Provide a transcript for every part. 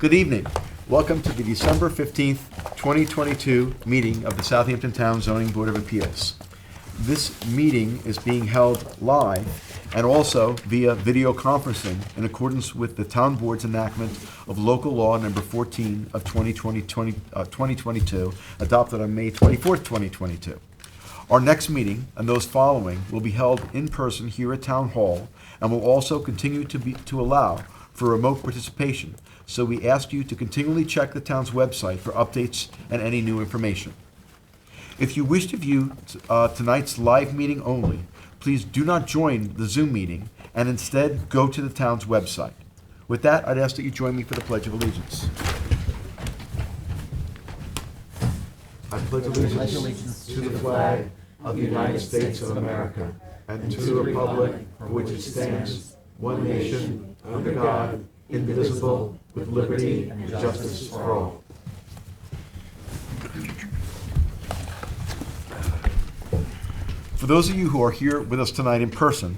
Good evening. Welcome to the December 15th, 2022 meeting of the Southamptontown Zoning Board of Appeals. This meeting is being held live and also via video conferencing in accordance with the Town Board's enactment of Local Law Number 14 of 2022, adopted on May 24th, 2022. Our next meeting and those following will be held in person here at Town Hall and will also continue to allow for remote participation. So we ask you to continually check the town's website for updates and any new information. If you wish to view tonight's live meeting only, please do not join the Zoom meeting and instead go to the town's website. With that, I'd ask that you join me for the Pledge of Allegiance. I pledge allegiance to the flag of the United States of America and to the republic for which it stands, one nation, under God, indivisible, with liberty and justice for all. For those of you who are here with us tonight in person,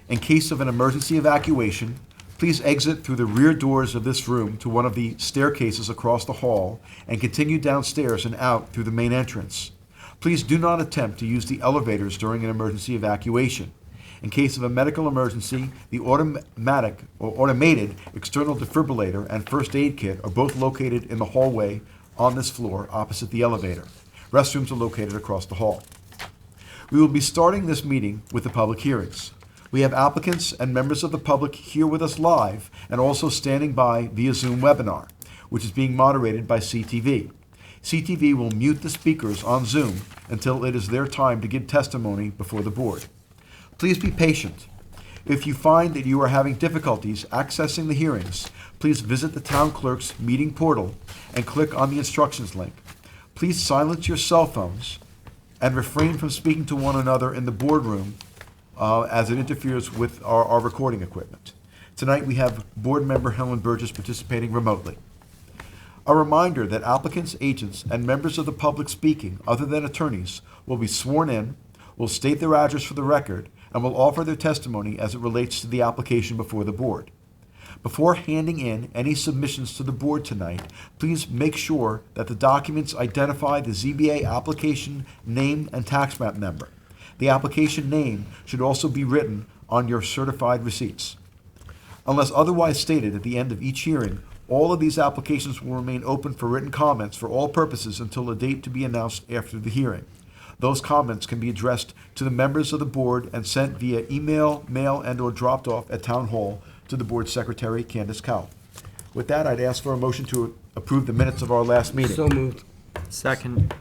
in case of an emergency evacuation, please exit through the rear doors of this room to one of the staircases across the hall and continue downstairs and out through the main entrance. Please do not attempt to use the elevators during an emergency evacuation. In case of a medical emergency, the automatic or automated external defibrillator and first aid kit are both located in the hallway on this floor opposite the elevator. Restrooms are located across the hall. We will be starting this meeting with the public hearings. We have applicants and members of the public here with us live and also standing by via Zoom webinar, which is being moderated by CTV. CTV will mute the speakers on Zoom until it is their time to give testimony before the board. Please be patient. If you find that you are having difficulties accessing the hearings, please visit the town clerk's meeting portal and click on the instructions link. Please silence your cell phones and refrain from speaking to one another in the boardroom as it interferes with our recording equipment. Tonight we have board member Helen Burgess participating remotely. A reminder that applicants, agents, and members of the public speaking, other than attorneys, will be sworn in, will state their address for the record, and will offer their testimony as it relates to the application before the board. Before handing in any submissions to the board tonight, please make sure that the documents identify the ZBA application name and tax map number. The application name should also be written on your certified receipts. Unless otherwise stated at the end of each hearing, all of these applications will remain open for written comments for all purposes until a date to be announced after the hearing. Those comments can be addressed to the members of the board and sent via email, mail, and/or dropped off at Town Hall to the board secretary, Candace Cowell. With that, I'd ask for a motion to approve the minutes of our last meeting. So moved. Second.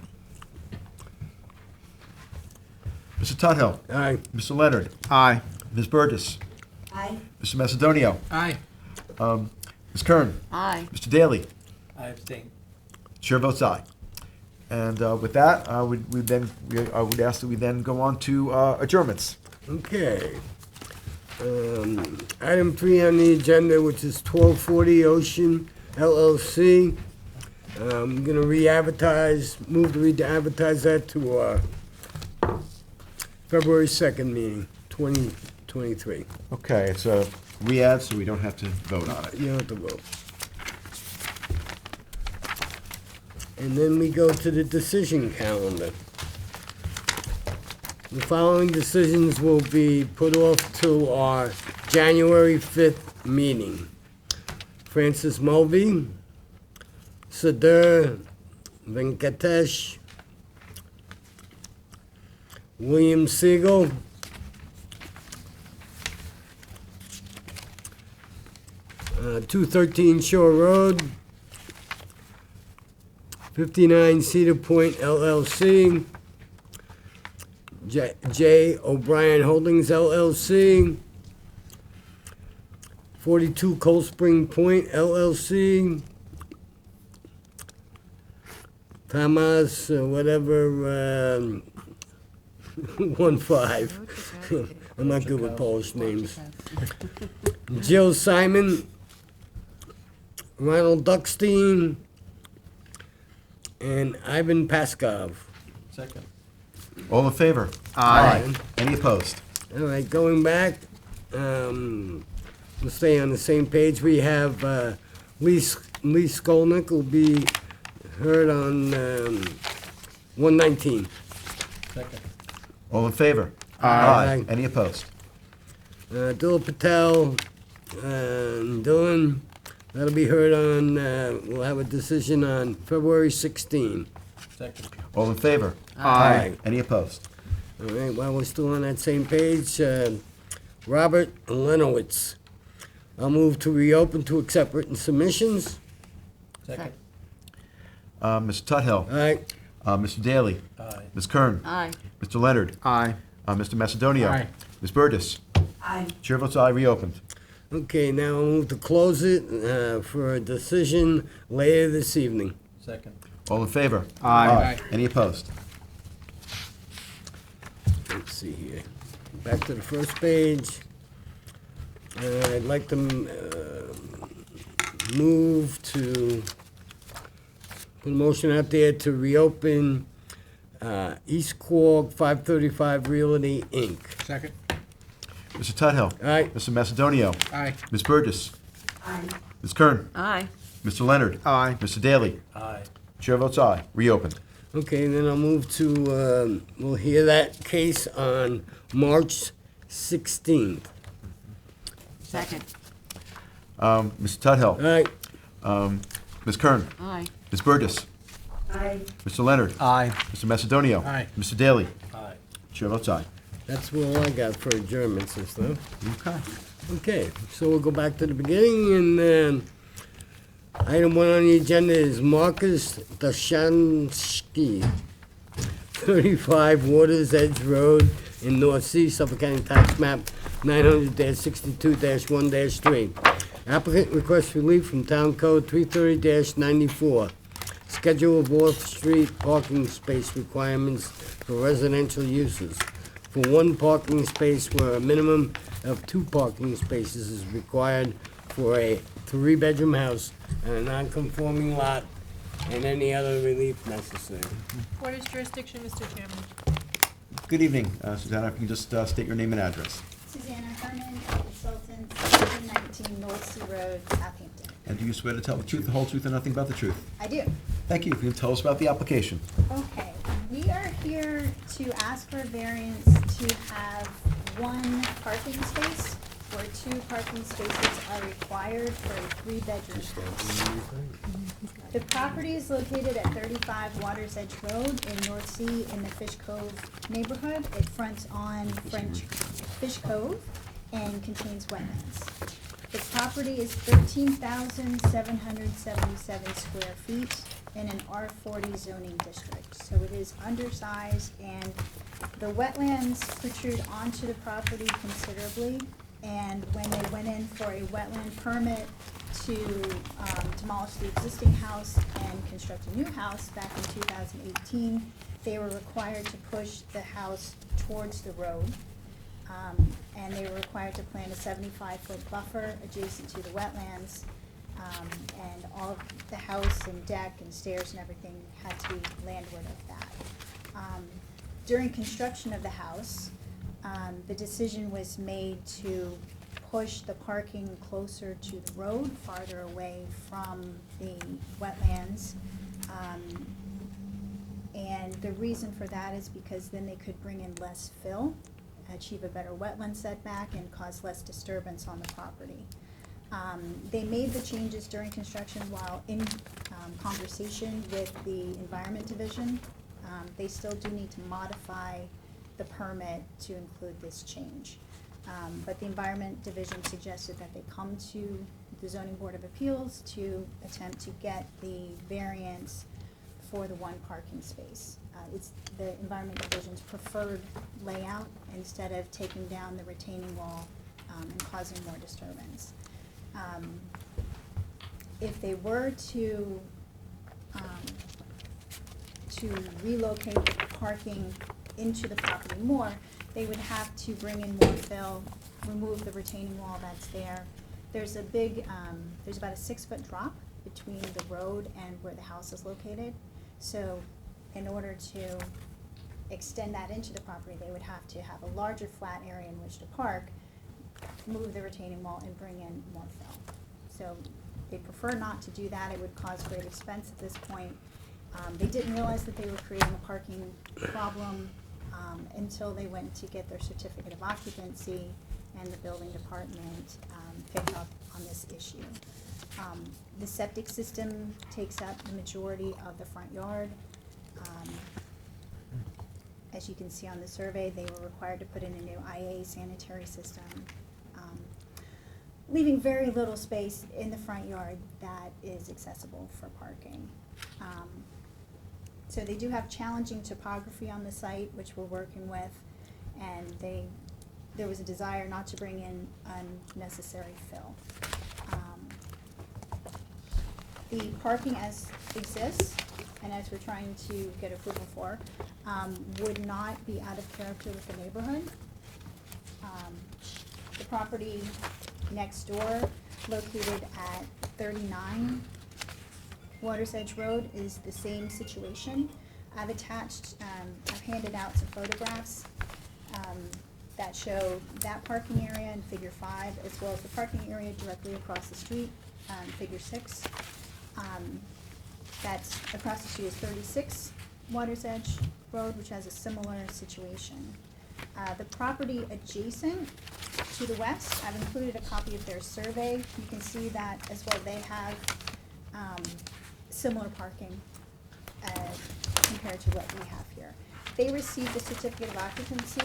Mr. Tuthill. Aye. Mr. Leonard. Aye. Ms. Burgess. Aye. Mr. Macedonio. Aye. Ms. Kern. Aye. Mr. Daly. I abstain. Chair votes aye. And with that, I would ask that we then go on to adjournments. Okay. Item 3 on the agenda, which is 1240 Ocean LLC. I'm going to move to re-advertise that to our February 2nd meeting, 2023. Okay, it's a re-add, so we don't have to vote on it. You don't have to vote. And then we go to the decision calendar. The following decisions will be put off to our January 5th meeting. Francis Mulvey, Sadr Venkatesh, William Siegel, uh, 213 Shore Road, 59 Cedar Point LLC, J. O'Brien Holdings LLC, 42 Cold Spring Point LLC, Tamas, 15. I'm not good with Polish names. Jill Simon, Ronald Duckstein, and Ivan Paskov. Second. All in favor? Aye. Any opposed? All right, going back, we'll stay on the same page. We have lease Lee Skolnick will be heard on 119. Second. All in favor? Aye. Any opposed? Dylan Patel, Dylan, that'll be heard on, we'll have a decision on February 16. Second. All in favor? Aye. Any opposed? All right, while we're still on that same page, Robert Lenowitz. I'll move to reopen to accept written submissions. Second. Mr. Tuthill? All right, Mr. Daly? Aye. Ms. Kern? Aye. Mr. Leonard? Aye. Mr. Macedonio? Aye. Ms. Burgess? Aye. Chair votes aye, reopened. okay, now I'll move to close it for a decision later this evening. Second. All in favor? Aye. Any opposed? Let's see here. Back to the first page. I'd like to move to, put a motion out there to reopen East Quogue 535 Realty, Inc. Second. Mr. Tuthill? All right, Mr. Macedonio? Aye. Ms. Burgess? Aye. Ms. Kern? Aye. Mr. Leonard? Aye. Mr. Daly? Aye. Chair votes aye, reopened. okay, then I'll move to, we'll hear that case on March 16th. Second. Mr. Tuthill? All right, Ms. Kern? Aye. Ms. Burgess? Aye. Mr. Leonard? Aye. Mr. Macedonio? Aye. Mr. Daly? Aye. Chair votes aye. that's all I got for adjournments and stuff. Okay. Okay, so we'll go back to the beginning, and item 1 on the agenda is Marcus Dashansky, 35 Waters Edge Road in North Sea, Suffolk County Tax Map 900-62-1-3. Applicant requests relief from Town Code 330-94, Schedule of off-street parking space requirements for residential uses. For one parking space where a minimum of 2 parking spaces is required for a 3-bedroom house and a non-conforming lot, and any other relief necessary. What is jurisdiction, Mr. Chairman? Good evening, Susanna. If you can just state your name and address. Susanna Herman, consultant, 719 North Sea Road, Southampton. And do you swear to tell the truth, the whole truth, and nothing but the truth? I do. Thank you. If you can tell us about the application. Okay, we are here to ask for variance to have 1 parking space where 2 parking spaces are required for a 3-bedroom house. The property is located at 35 Waters Edge Road in North Sea in the Fish Cove neighborhood. It fronts on French Fish Cove and contains wetlands. The property is 13,777 square feet in an R40 zoning district. So it is undersized, and the wetlands protrude onto the property considerably. And when they went in for a wetland permit to demolish the existing house and construct a new house back in 2018, they were required to push the house towards the road. And they were required to plant a 75-foot buffer adjacent to the wetlands. And all of the house and deck and stairs and everything had to be landward of that. During construction of the house, the decision was made to push the parking closer to the road, farther away from the wetlands. And the reason for that is because then they could bring in less fill, achieve a better wetland setback, and cause less disturbance on the property. They made the changes during construction while in conversation with the Environment Division. They still do need to modify the permit to include this change. But the Environment Division suggested that they come to the Zoning Board of Appeals to attempt to get the variance for the 1 parking space. It's the Environment Division's preferred layout instead of taking down the retaining wall and causing more disturbance. If they were to relocate the parking into the property more, they would have to bring in more fill, remove the retaining wall that's there. There's a big, there's about a 6-foot drop between the road and where the house is located. So in order to extend that into the property, they would have to have a larger flat area in which to park, move the retaining wall, and bring in more fill. So They prefer not to do that, it would cause great expense at this point. They didn't realize that they were creating a parking problem until they went to get their certificate of occupancy, and the building department picked up on this issue. The septic system takes up the majority of the front yard. As you can see on the survey, they were required to put in a new IA sanitary system, leaving very little space in the front yard that is accessible for parking. So they do have challenging topography on the site, which we're working with, and there was a desire not to bring in unnecessary fill. The parking as exists, and as we're trying to get approval for, would not be out of character with the neighborhood. The property next door, located at 39 Water's Edge Road, is the same situation. I've attached, I've handed out some photographs that show that parking area in figure 5, as well as the parking area directly across the street, figure 6. That's across the street is 36 Water's Edge Road, which has a similar situation. The property adjacent to the west, I've included a copy of their survey. You can see that as well, they have similar parking compared to what we have here. They received a certificate of occupancy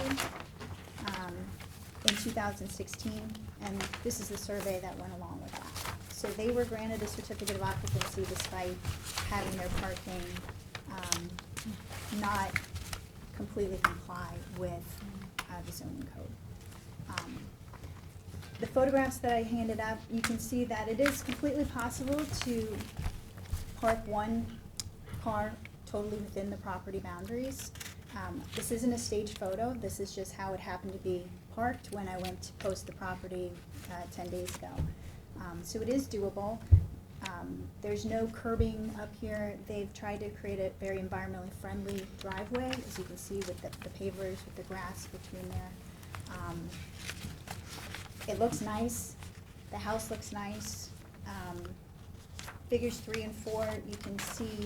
in 2016, and this is the survey that went along with that. So they were granted a certificate of occupancy despite having their parking not completely comply with the zoning code. The photographs that I handed up, you can see that it is completely possible to park one car totally within the property boundaries. This isn't a staged photo, this is just how it happened to be parked when I went to post the property 10 days ago. So it is doable. There's no curbing up here. They've tried to create a very environmentally friendly driveway, as you can see with the pavers, with the grass between there. It looks nice. The house looks nice. Figures 3 and 4, you can see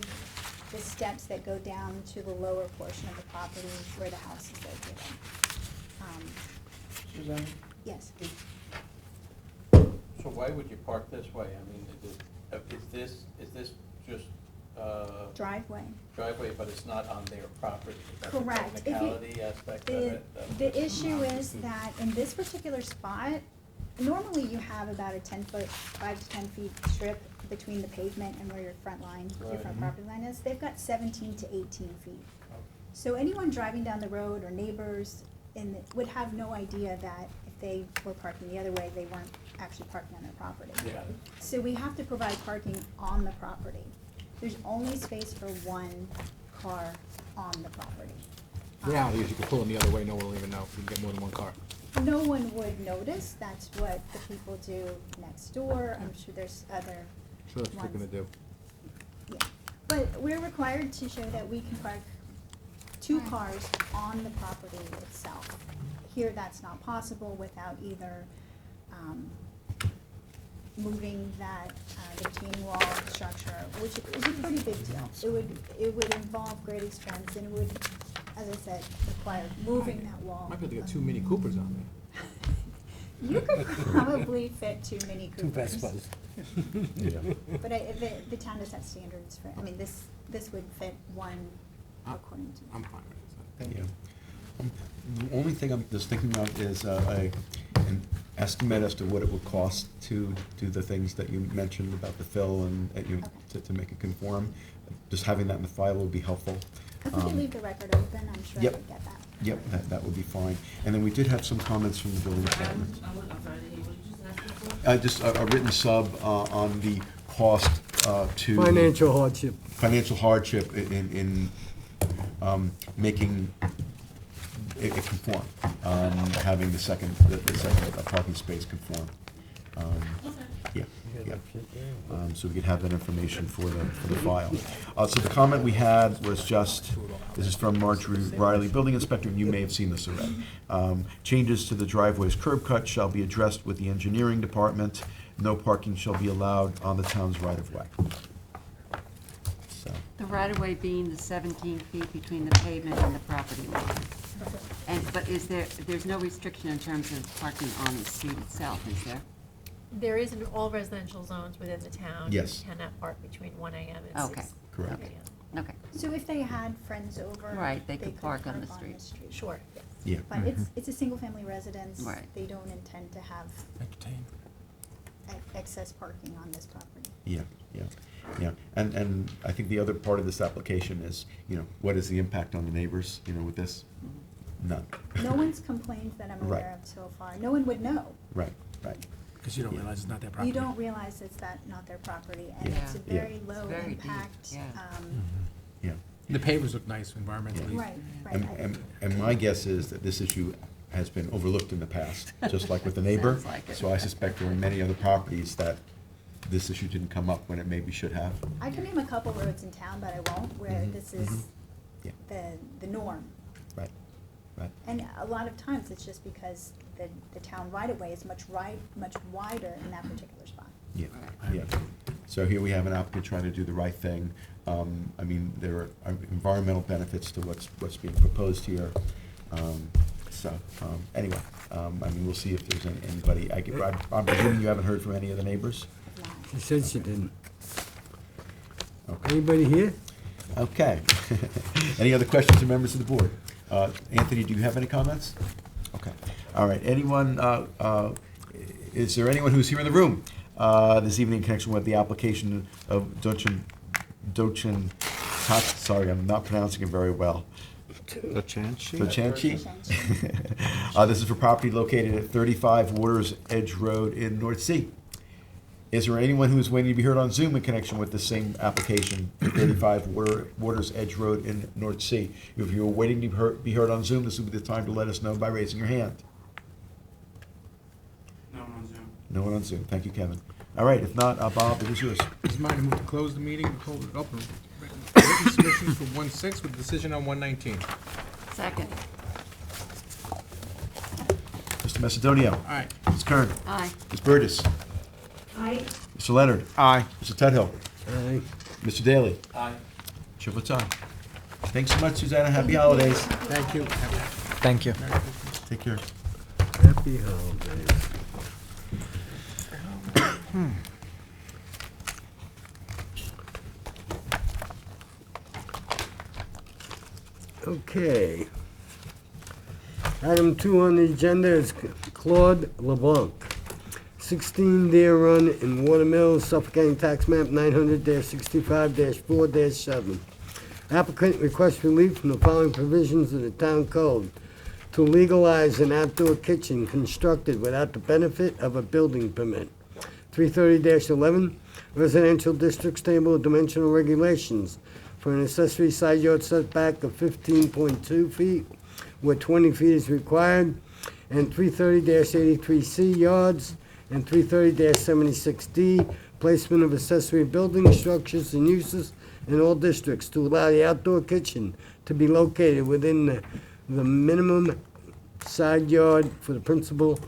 the steps that go down to the lower portion of the property where the house is located. Suzanne, Yes. so why would you park this way? I mean, is this just Driveway. driveway, but it's not on their property? That's the Correct. If you- technicality aspect of it? The issue is that in this particular spot, normally you have about a 10-foot, 5 to 10 feet strip between the pavement and where your front line, your Right. front property line is. They've got 17 to 18 feet. So anyone driving down the road or neighbors would have no idea that if they were parking the other way, they weren't actually parking on their property. Yeah. So we have to provide parking on the property. There's only space for one car on the property. Reality is you can pull in the other way, no one will even know if you can get more than one car. No one would notice, that's what the people do next door, I'm sure there's other So that's what they're gonna ones. do. Yeah, but we're required to show that we can park 2 cars on the property itself. Here, that's not possible without either, moving that, the retaining wall structure, which is a pretty big deal. It would involve great expense, and it would, as I said, require moving that wall. Might be able to get 2 Mini Coopers on there. You could probably fit 2 Mini Coopers. 2 Vespas. But the town does have standards for, I mean, this would fit one according to. I'm fine with it. Thank Yeah. you. The only thing I'm just thinking of is an estimate as to what it would cost to do the things that you mentioned about the fill and to make it conform. Just having that in the file would be helpful. If we could leave the record open, I'm sure I Yep. would get that. Yep, that would be fine. And then we did have some comments from the building department. I'm sorry, what did you just ask me for? Just a written sub on the cost to. Financial hardship. Financial hardship in making it conform, having the second parking space conform. Yeah, yeah. So we could have that information for the file. So the comment we had was just, this is from Marjorie Riley, Building Inspector, and you may have seen this already. Changes to the driveway's curb cut shall be addressed with the engineering department. no parking shall be allowed on the town's right-of-way. So, The right-of-way being the 17 feet between the pavement and the property line. But there's no restriction in terms of parking on the street itself, is there? There is in all residential zones within the town. Yes. You cannot park between 1 AM and 6 Okay. Correct. PM. Okay. So if they had friends over. Right, they could park on the street. Sure, yes. yeah. But it's a single-family residence. Right. They don't intend to have excess parking on this property. Yeah, yeah, yeah. And I think the other part of this application is, what is the impact on the neighbors, with this? None. No one's complained that I'm Right. aware of so far. No one would know. Right, right. Because you don't Yeah. realize it's not their property. You don't realize it's not their property, and Yeah. it's a Yeah. very It's low very deep, impact. yeah. Yeah. The pavers look nice environmentally. Right, right. And my guess is that this issue has been overlooked in the past, just like with the neighbor. Sounds like it. So I suspect there are many other properties that this issue didn't come up when it maybe should have. I can name a couple roads in town, but I won't, where this is Yeah. the norm. Right, right. And a lot of times, it's just because the town right-of-way is much wider in that particular spot. Yeah, yeah. So here we have an applicant trying to do the right thing. There are environmental benefits to what's being proposed here. Anyway, we'll see if there's anybody. I'm presuming you haven't heard from any of the neighbors? If not, She said she didn't. Okay. Anybody here? Okay. Any other questions or members of the board? Anthony, do you have any comments? Okay. All right. Is there anyone who's here in the room this evening in connection with the application of Dochin, sorry, I'm not pronouncing it very well. Dochanchi? This is for property located at 35 Waters Edge Road in North Sea. Is there anyone who is waiting to be heard on Zoom in connection with the same application, 35 Waters Edge Road in North Sea? If you're waiting to be heard on Zoom, this will be the time to let us know by raising your hand. No one on Zoom. No one on Zoom. Thank you, Kevin. All right, if not, Bob, it is yours. Is mine to move to close the meeting and hold it open? Written submissions for 1/6 with decision on 1/19. Second. Mr. Macedonio. Aye. Ms. Kern. Aye. Ms. Burgess. Aye. Mr. Leonard. Aye. Mr. Tudhill. Aye. Mr. Daly. Aye. Chair votes aye. Thanks so much, Susanna. Happy holidays. Thank you. Thank you. Take care. Happy holidays. Okay. Item 2 on the agenda is Claude LeBlanc, 16 Deer Run in Watermill, Suffolk County Tax Map 900-65-4-7. Applicant requests relief from the following provisions of the Town Code: to legalize an outdoor kitchen constructed without the benefit of a building permit. 330-11, residential districts table of dimensional regulations for an accessory side yard setback of 15.2 feet, where 20 feet is required, and 330-83C yards, and 330-76D, placement of accessory building structures and uses in all districts to allow the outdoor kitchen to be located within the minimum side yard for the principal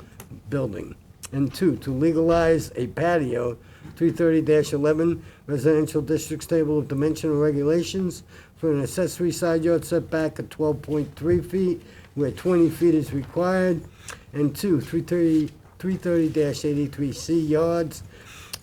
building. And 2, to legalize a patio, 330-11, residential districts table of dimensional regulations for an accessory side yard setback of 12.3 feet, where 20 feet is required, and 2, 330-83C yards,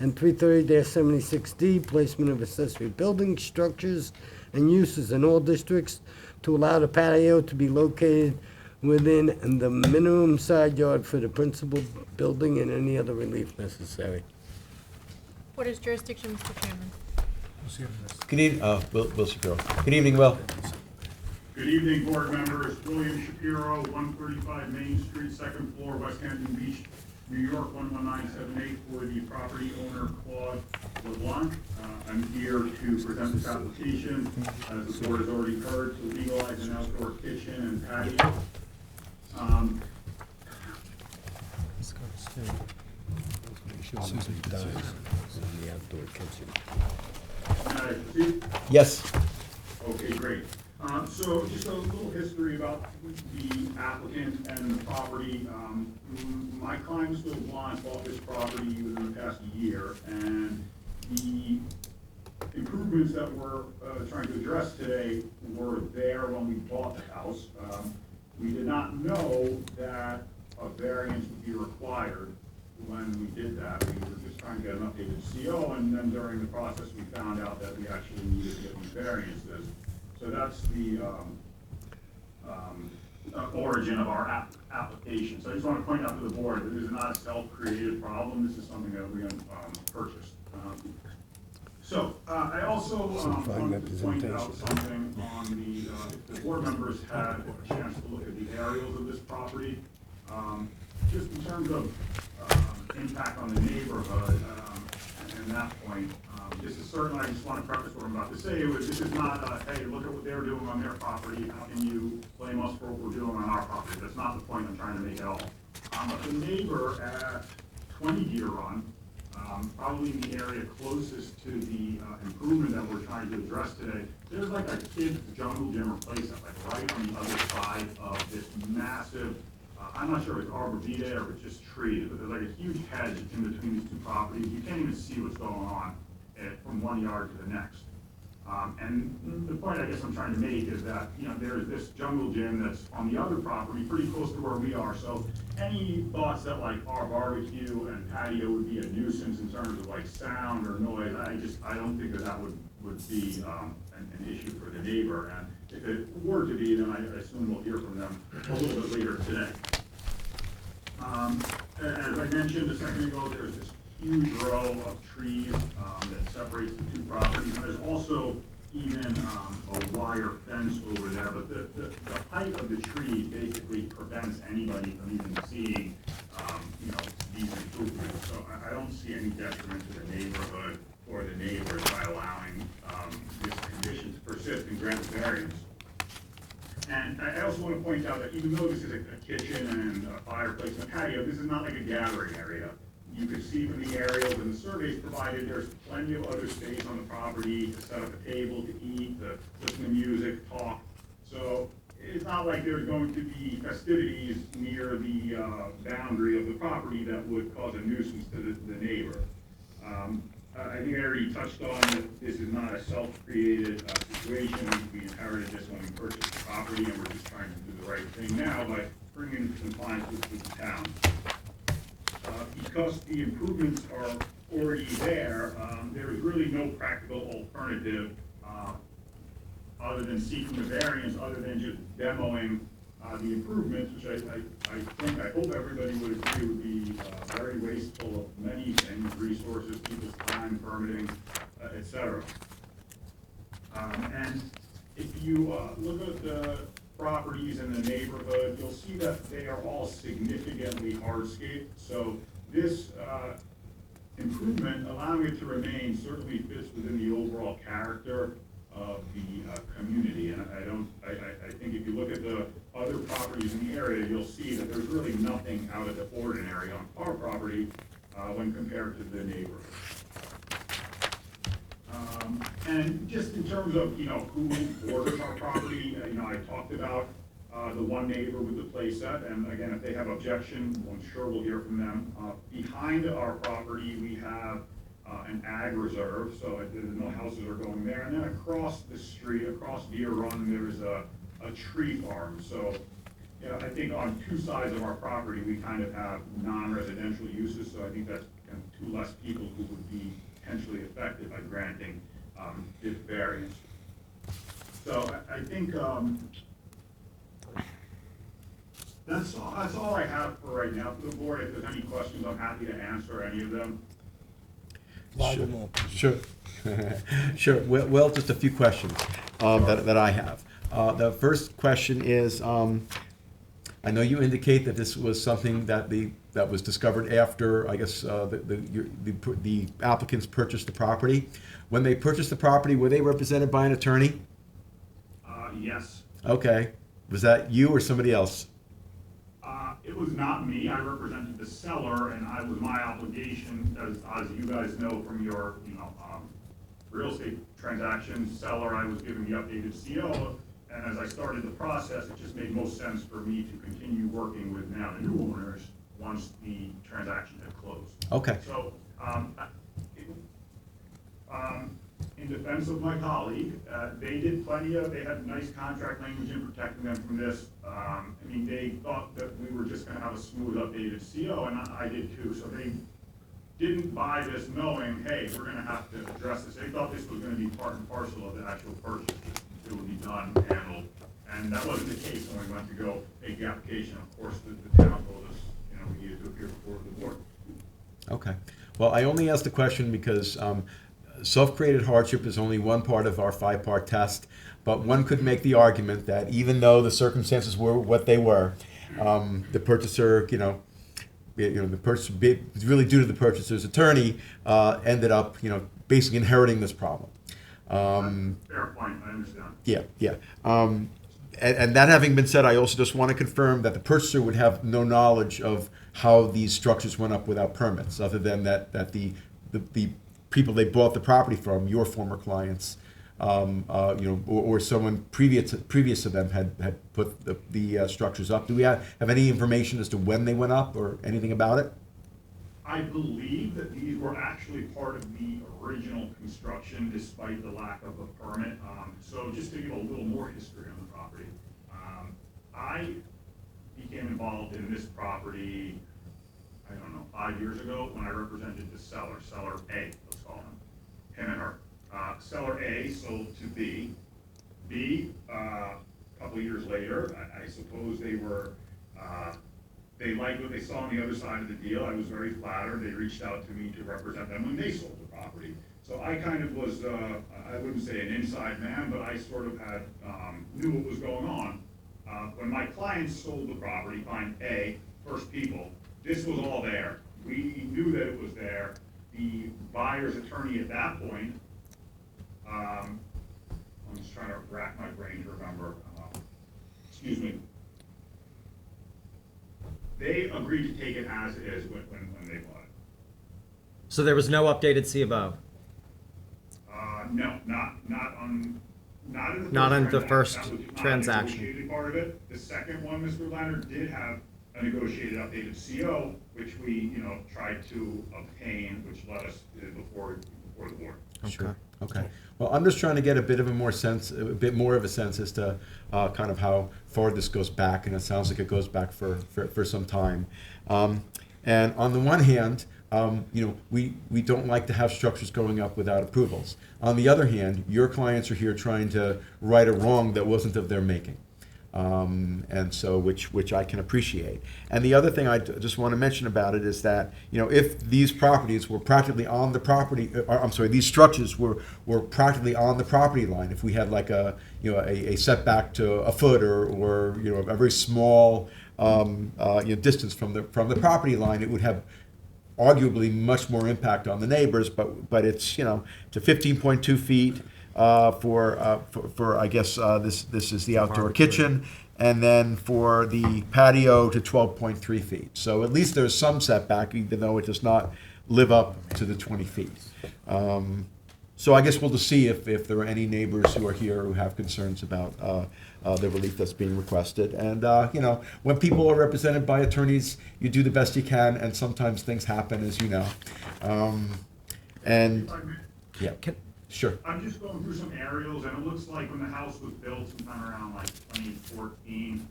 and 330-76D, placement of accessory building structures and uses in all districts to allow the patio to be located within the minimum side yard for the principal building and any other relief necessary. What is jurisdiction, Mr. Chairman? Good evening, Will Shapiro. Good evening, Will. Good evening, board members. William Shapiro, 135 Main Street, second floor, West Hampton Beach, New York, 11978, for the property owner Claude LeBlanc. I'm here to present this application, as the board has already heard, to legalize an outdoor kitchen and patio. The outdoor kitchen. Can I proceed? Yes. Okay, great. So So just a little history about the applicant and the property. My client, Mr. LeBlanc, bought this property within the past year, and the improvements that we're trying to address today were there when we bought the house. We did not know that a variance would be required when we did that. We were just trying to get an updated CO, and then during the process, we found out that we actually needed to get these variances. So that's the origin of our application. So I just want to point out to the board that this is not a self-created problem. This is something that we purchased. So I also wanted to point out something on the, if the board members had a chance to look at the aerials of this property, just in terms of impact on the neighborhood, and that point, this is certainly, I just want to preface what I'm about to say, this is not, hey, look at what they're doing on their property, how can you blame us for what we're doing on our property? That's not the point I'm trying to make at all. But the neighbor at 20 Deer Run, probably in the area closest to the improvement that we're trying to address today, there's like a kid's jungle gym replacement, like right on the other side of this massive, I'm not sure if it's arborvitae or if it's just trees, but there's like a huge hedge in between these two properties. You can't even see what's going on from one yard to the next. And the point I guess I'm trying to make is that, you know, there's this jungle gym that's on the other property, pretty close to where we are. So any thoughts that like our barbecue and patio would be a nuisance in terms of like sound or noise, I don't think that would be an issue for the neighbor. And if it were to be, then I assume we'll hear from them a little bit later today. As I mentioned a second ago, there's this huge row of trees that separates the two properties. And there's also even a wire fence over there, but the height of the tree basically prevents anybody from even seeing, you know, these improvements. So I don't see any detriment to the neighborhood or the neighbors by allowing this condition to persist and grant variance. And I also want to point out that even though this is a kitchen and a fireplace and a patio, this is not like a gathering area. You can see from the aerials and the surveys provided, there's plenty of other space on the property to set up a table, to eat, to listen to music, talk. So it's not like there's going to be festivities near the boundary of the property that would cause a nuisance to the neighbor. I think I already touched on that this is not a self-created situation. We inherited this when we purchased the property, and we're just trying to do the right thing now by bringing it into compliance with the town. Because the improvements are already there, there is really no practical alternative other than seeking the variance, other than just demoing the improvements, which I hope everybody would agree would be very wasteful of many things, resources, people's time, permitting, et cetera. And if you look at the properties in the neighborhood, you'll see that they are all significantly hardscape. So this improvement, allowing it to remain, certainly fits within the overall character of the community. And I think if you look at the other properties in the area, you'll see that there's really nothing out of the ordinary on our property when compared to the neighborhood. And just in terms of, you know, who borders our property, you know, I talked about the one neighbor with the play set, and again, if they have objection, I'm sure we'll hear from them. Behind our property, we have an ag reserve, so no houses are going there. And then across the street, across Deer Run, there's a tree farm. So, you know, I think on two sides of our property, we kind of have non-residential uses, so I think that's kind of two less people who would be potentially affected by granting this variance. So I think that's all I have for right now for the board. If there's any questions, I'm happy to answer any of them. Sure. Sure. Well, just a few questions that I have. The first question is, I know you indicate that this was something that was discovered after, I guess, the applicants purchased the property. When they purchased the property, were they represented by an attorney? Yes. Okay. Was that you or somebody else? It was not me. I represented the seller, and I was my obligation, as you guys know from your, you know, real estate transaction seller. I was given the updated CO, and as I started the process, it just made most sense for me to continue working with now the new owners once the transaction had closed. Okay. So, in defense of my colleague, they had nice contract language in protecting them from this. I mean, they thought that we were just gonna have a smooth updated CO, and I did too, so they didn't buy this knowing, hey, we're gonna have to address this. They thought this was gonna be part and parcel of the actual purchase. It would be done, handled, and that wasn't the case when we went to go make the application. Of course, the town told us, you know, we needed to appear before the board. Okay. Well, I only asked the question because self-created hardship is only one part of our 5-part test, but one could make the argument that even though the circumstances were what they were, the purchaser, the purchase, really due to the purchaser's attorney, ended up, basically inheriting this problem. Fair point, I understand. Yeah. And that having been said, I also just want to confirm that the purchaser would have no knowledge of how these structures went up without permits, other than that the people they bought the property from, your former clients, or someone previous to them had put the structures up. Do we have any information as to when they went up or anything about it? I believe that these were actually part of the original construction despite the lack of a permit. So just to give a little more history on the property, I became involved in this property, 5 years ago when I represented the seller A, let's call him and her. Seller A sold to B. B, a couple years later, I suppose they liked what they saw on the other side of the deal. I was very flattered. They reached out to me to represent them when they sold the property. So I kind of was, I wouldn't say an inside man, but I sort of had, knew what was going on. When my clients sold the property, find A, First People, this was all there. We knew that it was there. The buyer's attorney at that point, I'm just trying to rack my brain to remember, excuse me. They agreed to take it as it is when they bought it. So there was no updated C above? No, not in the first That was transaction. Not a negotiated part of it. The second one, Mr. Leonard, did have a negotiated updated CO, which we, tried to obtain, which led us before the board. Sure. Okay. Well, I'm just trying to get a bit more of a sense as to kind of how far this goes back, and it sounds like it goes back for some time. And on the one hand, we don't like to have structures going up without approvals. On the other hand, your clients are here trying to right a wrong that wasn't of their making. And so, which I can appreciate. And the other thing I just want to mention about it is that, if these properties were practically on the property, these structures were practically on the property line. If we had like a setback to a foot or a very small, distance from the property line, it would have arguably much more impact on the neighbors. But it's, to 15.2 feet. For I guess this is the outdoor kitchen, and then for the patio to 12.3 feet. So at least there's some setback, even though it does not live up to the 20 feet. So I guess we'll just see if there are any neighbors who are here who have concerns about the relief that's being requested. And when people are represented by attorneys, you do the best you can, and sometimes things happen, as you know. And yeah. Sure. I'm just going through some aerials, and it looks like when the house was built sometime around like 2014,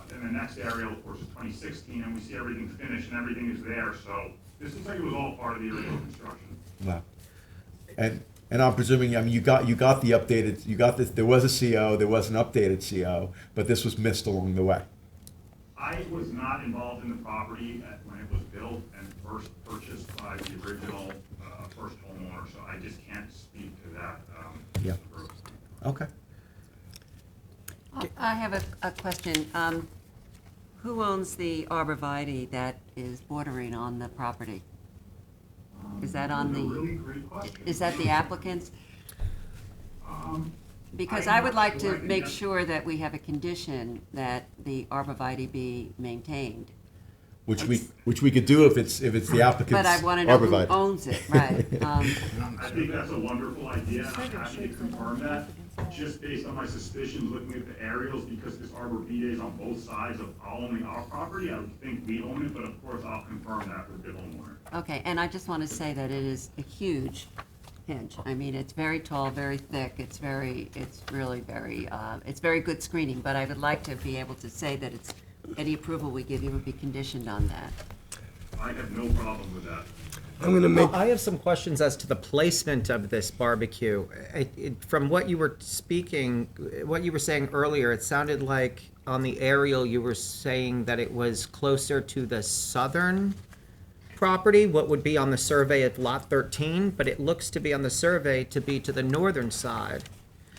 then the next aerial, of course, is 2016, and we see everything finished and everything is there. So this looks like it was all part of the original construction. Wow. And I'm presuming, you got the updated, you got this. There was a CO, there was an updated CO, but this was missed along the way. I was not involved in the property when it was built and first purchased by the original first homeowner, so I just can't speak to that. Yeah. Okay. I have a question. Who owns the arborvitae that is bordering on the property? Is that on That's a the, really great question. is that the applicant's? Because I would like to make sure that we have a condition that the arborvitae be maintained. Which we could do if it's the applicant's But I want to know who arborvitae. owns it, right? I think that's a wonderful idea, and I'm happy to confirm that. just based on my suspicions, looking at the aerials, because this Arbor vitae is on both sides of owning our property, I would think we own it, but of course, I'll confirm that with the homeowner. Okay, and I just want to say that it is a huge hinge. I mean, it's very tall, very thick, it's really very, it's very good screening, but I would like to be able to say that it's, any approval we give you would be conditioned on that. I have no problem with that. I'm gonna make, I have some questions as to the placement of this barbecue. From what you were saying earlier, it sounded like on the aerial you were saying that it was closer to the southern property, what would be on the survey at lot 13, but it looks to be on the survey to be to the northern side.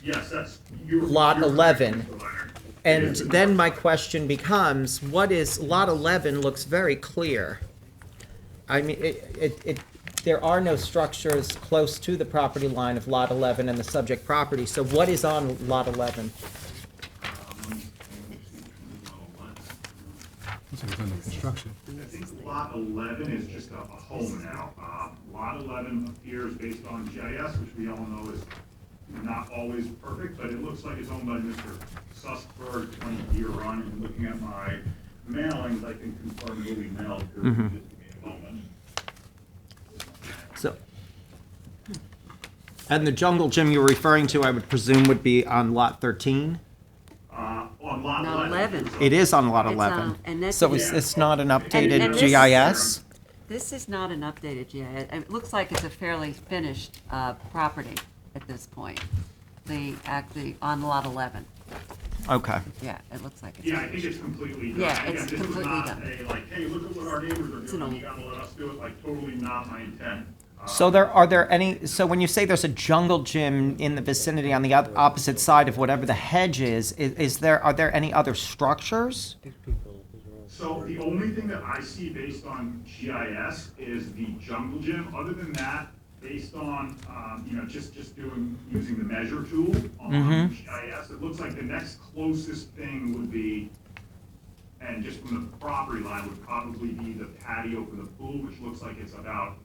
Yes, that's. Lot 11. Correct, Mr. Leonard. And It is then my question becomes, what is, lot 11 looks very clear. I mean, there are no structures close to the property line of lot 11 and the subject property, so what is on lot 11? Looks like it's under construction. I think lot 11 is just a home now. Lot 11 appears based on GIS, which we all know is not always perfect, but it looks like it's owned by Mr. Sussberg, 20-year run, and looking at my mailings, I can confirm who we mailed to. Just give me a moment. So, and the jungle gym you were referring to, I would presume would be on lot 13? On lot Not 11. It is on lot It's, 11. and that's- So is this not an and updated this- GIS? This is not an updated GIS. It looks like it's a fairly finished property at this point. Actually, on lot 11. Okay. Yeah, it looks like it's Yeah, I think finished. it's completely done. Yeah, Again, it's this was completely not done. a, like, hey, look at what our neighbors are It's an doing, old- you gotta let us do it, like, totally not my intent. So are there any, so when you say there's a jungle gym in the vicinity on the opposite side of whatever the hedge is are there any other structures? So the only thing that I see based on GIS is the jungle gym. Other than that, based on, just using the measure tool on GIS, it looks like the next closest thing would be, and just from the property line, would probably be the patio for the pool, which looks like it's about,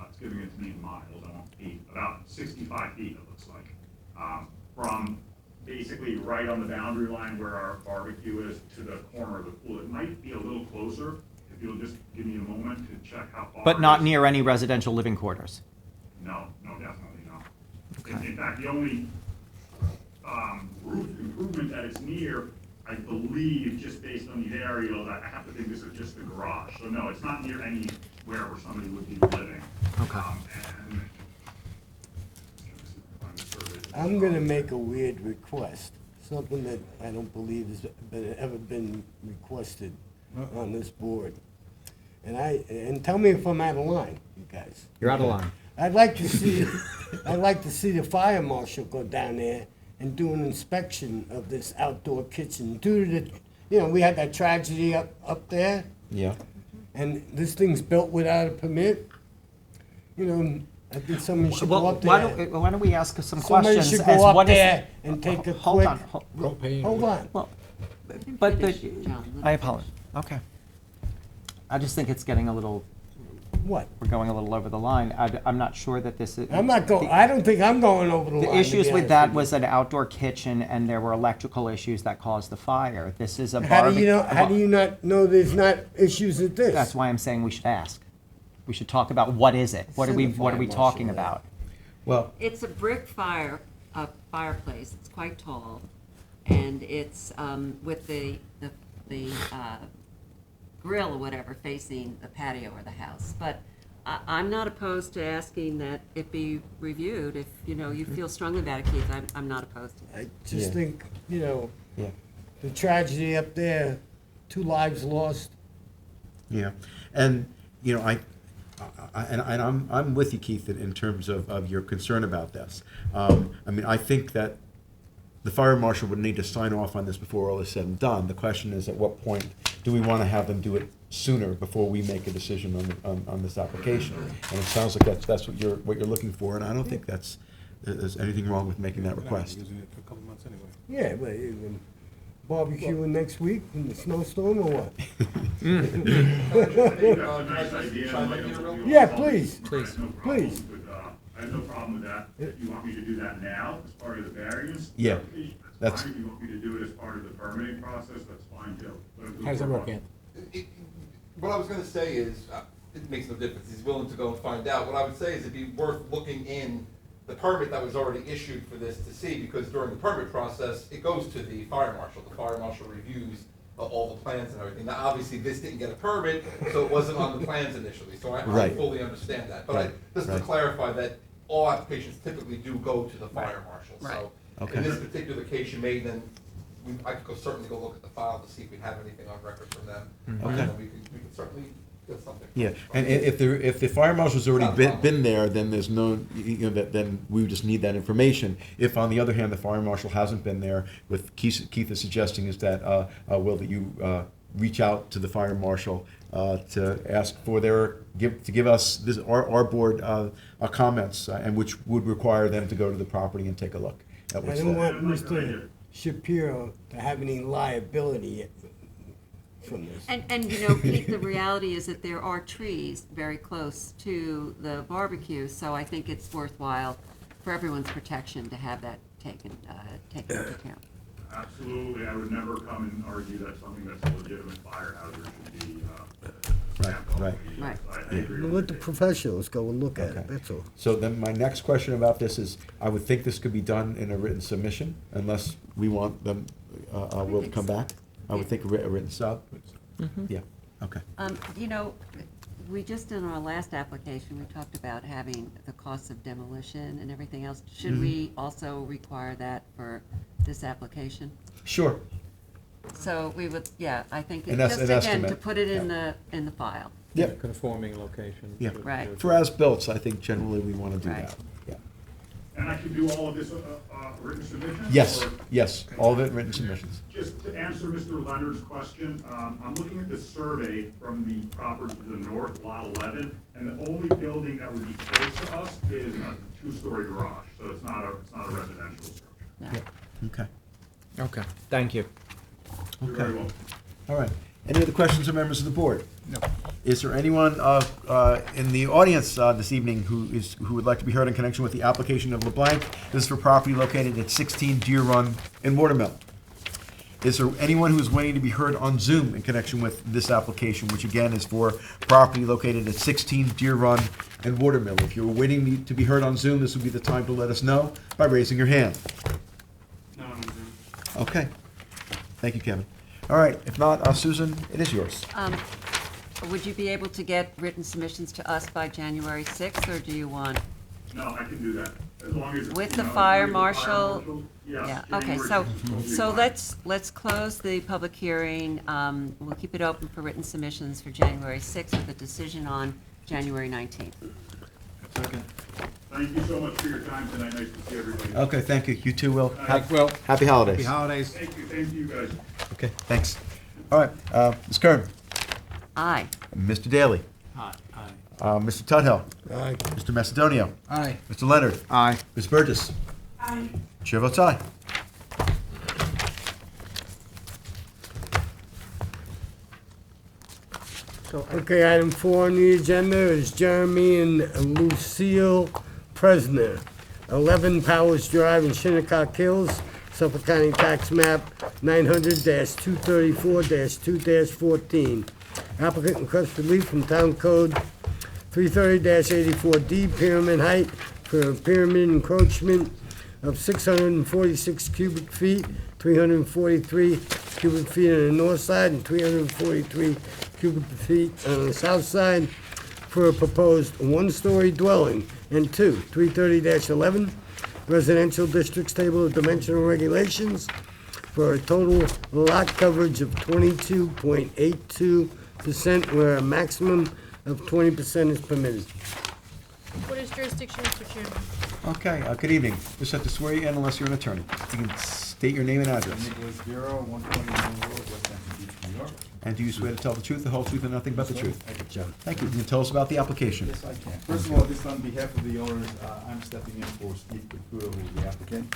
it's giving it to me in miles, I won't feet, about 65 feet, it looks like. From basically right on the boundary line where our barbecue is to the corner of the pool. It might be a little closer, if you'll just give me a moment to check how far. But it not is. near any residential living quarters? No, definitely not. Okay. In fact, the only roof improvement that it's near, I believe, just based on these aerials, I have to think this is just the garage. So no, it's not near anywhere where somebody would be living. Okay. And I'm gonna make a weird request, something that I don't believe has ever been requested on this board. And tell me if I'm out of line, you guys. You're out of line. I'd like to see the fire marshal go down there and do an inspection of this outdoor kitchen. Due to the, we had that tragedy up there, Yeah. and this thing's built without a permit. I think someone should go Well, up why there. don't we ask some Somebody questions should as go up what is? there and take a Hold quick. on, Hold on. well, but Finish, John. I apologize. Okay. I just think it's getting a little, What? we're going a little over the line. I'm not sure that this is. I'm not going, I don't think I'm going over the line. The to issues be with honest that with was an outdoor kitchen and there were electrical issues that caused the fire. This is a you. How do you barbecue. know, how do you not know there's not issues with this? That's why I'm saying we should ask. We should talk about what is it? What are Send we, the what are fire we marshal talking there. about? Well, It's a brick fireplace. It's quite tall, and it's with the grill or whatever facing the patio or the house. But I'm not opposed to asking that it be reviewed. If you feel strongly about it, Keith, I'm not opposed to it. I just Yeah. think, yeah. the tragedy up there, 2 lives lost. Yeah, and I'm with you, Keith, in terms of your concern about this. I think that the fire marshal would need to sign off on this before all is said and done. The question is, at what point do we want to have them do it sooner before we make a decision on this application? And it sounds like that's what you're looking for, and I don't think there's anything wrong with making that request. Using it for a couple months anyway. Yeah, but even barbecuing next week in the snowstorm or what? I think that's a nice idea. Yeah, please. Please. Please. I have no problem with that. If you want me to do that now as part of the variance Yeah, application, that's- fine. If you want me to do it as part of the permitting process, that's fine too. How does that work, Ed? What I was gonna say is, it makes no difference, he's willing to go and find out. What I would say is it'd be worth looking in the permit that was already issued for this to see, because during the permit process, it goes to the fire marshal. The fire marshal reviews all the plans and everything. Now, obviously, this didn't get a permit, so it wasn't on the plans initially, so I Right. fully understand that. But Right, just to right. clarify that all applications typically do go to the fire marshal. Right. So Okay. in this particular case, you may then, I could certainly go look at the file to see if we have anything on record from them. Okay. And then we could certainly get something. Yeah, and if the fire marshal's already Not a been, problem. been there, then there's no, then we would just need that information. If, on the other hand, the fire marshal hasn't been there, what Keith is suggesting is that, Will, that you reach out to the fire marshal to ask for to give us, our board, comments, and which would require them to go to the property and take a look at I what's don't there. want Mr. Shapiro to have any liability from this. And you know, Pete, the reality is that there are trees very close to the barbecue, so I think it's worthwhile for everyone's protection to have that taken into account. Absolutely, I would never come and argue that something that's a legitimate fire hazard should be, Right, ramped up. right. Right. I agree Let with the you. professionals go and look at Okay. it, that's all. So then my next question about this is, I would think this could be done in a written submission, unless we want them, Will to come back? I would think a written sub? Yeah, okay. You know, we just, in our last application, we talked about having the costs of demolition and everything else. Should we also require that for this application? Sure, So we would, yeah, I think, An es- just an again, to estimate, put it in the file. yeah. Conforming location. Yeah. Right. For as-built, I think generally we want to do Right. that, yeah. And I can do all of this, written submission? Yes, or- yes, all of it written submissions. Just to answer Mr. Leonard's question, I'm looking at the survey from the property to the north, lot 11, and the only building that would be close to us is a two-story garage, so it's not a residential structure. No. Okay, Okay, thank you. You're very okay, welcome. all right. Any other questions of members of the board? No. Is there anyone in the audience this evening who would like to be heard in connection with the application of LeBlanc? This is for property located at 16 Deer Run in Watermill. Is there anyone who is waiting to be heard on Zoom in connection with this application, which again is for property located at 16 Deer Run in Watermill? If you're waiting to be heard on Zoom, this would be the time to let us know by raising your hand. No, I'm Zoom. Okay. Thank you, Kevin. All right, if not, Susan, it is yours. Would you be able to get written submissions to us by January 6th, or do you want? No, I can do that, as long as. With you the know, as fire long as the fire marshal? yes, Yeah, okay, January so, 6th will be so fine. let's close the public hearing. We'll keep it open for written submissions for January 6th with a decision on January 19th. Thank you so much for your time tonight, nice to see everybody. Okay, thank you. You too, Will. Well, Happy holidays. happy holidays. Thank you, same to you guys. Okay, thanks. All right, Ms. Kern, Aye. Mr. Daly, Aye. Mr. Tudhill, Aye. Mr. Macedonio, Aye. Mr. Leonard, Aye. Ms. Burgess. Aye. Chair votes aye. Okay, item 4 on the agenda is Jeremy and Lucille Presner, 11 Powers Drive in Shinnecock Hills, Suffolk County Tax Map 900-234-2-14. Applicant requests relief from Town Code 330-84D, pyramid height for a pyramid encroachment of 646 cubic feet, 343 cubic feet on the north side and 343 cubic feet on the south side for a proposed one-story dwelling. And 330-11, residential districts table of dimensional regulations for a total lot coverage of 22.82%, where a maximum of 20% is permitted. What is jurisdiction, Mr. Chairman? Okay, good evening. Just have to swear you in unless you're an attorney. You can state your name and address. Nicholas Bureau, 120 Mill Road, West Hampton Beach, New York. And do you swear to tell the truth, the whole truth, and nothing but the truth? I can. Thank you. Can you tell us about the application? Yes, I can. First of all, this on behalf of the owners, I'm stepping in for Steve Caputo, who is the applicant.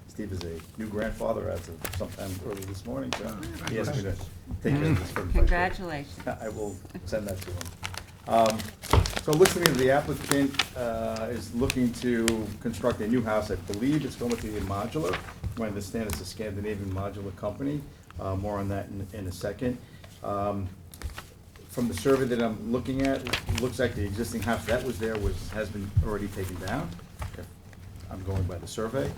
Steve is a new grandfather as of sometime early this morning, so he asked me to take care of this for him. Congratulations. I will send that to him. So it looks to me that the applicant is looking to construct a new house. I believe it's going to be a modular. I understand it's a Scandinavian modular company. More on that in a second. From the survey that I'm looking at, it looks like the existing house that was there has been already taken down. If I'm going by the survey.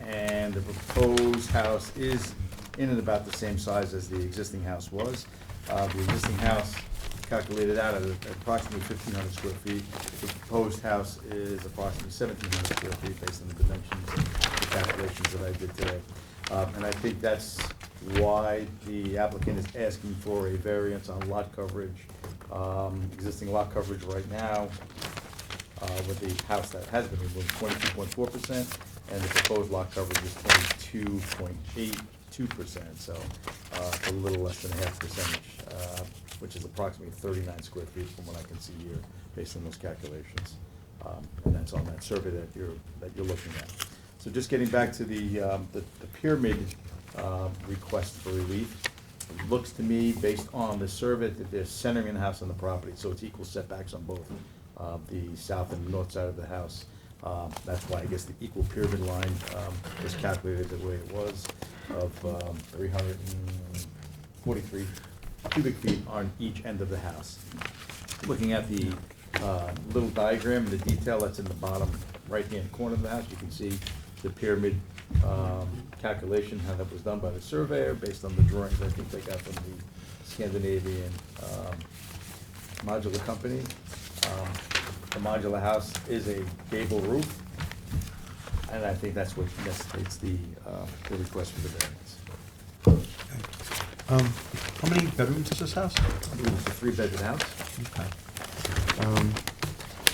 And the proposed house is in and about the same size as the existing house was. The existing house calculated out at approximately 1,500 square feet. The proposed house is approximately 1,700 square feet based on the dimensions and the calculations that I did today. And I think that's why the applicant is asking for a variance on lot coverage. Existing lot coverage right now, with the house that has been removed, 22.4%, and the proposed lot coverage is 22.82%, so it's a little less than a half percentage, which is approximately 39 square feet from what I can see here, based on those calculations. And that's on that survey that you're looking at. So just getting back to the pyramid request for relief, it looks to me, based on the survey, that they're centering the house on the property, so it's equal setbacks on both the south and north side of the house. That's why I guess the equal pyramid line was calculated the way it was, of 343 cubic feet on each end of the house. Looking at the little diagram, the detail that's in the bottom right-hand corner of the house, you can see the pyramid calculation, how that was done by the surveyor, based on the drawings I think they got from the Scandinavian modular company. The modular house is a gable roof, and I think that's what necessitates the request for the variance. How many bedrooms is this house? I believe it's a 3-bedroom house. Okay.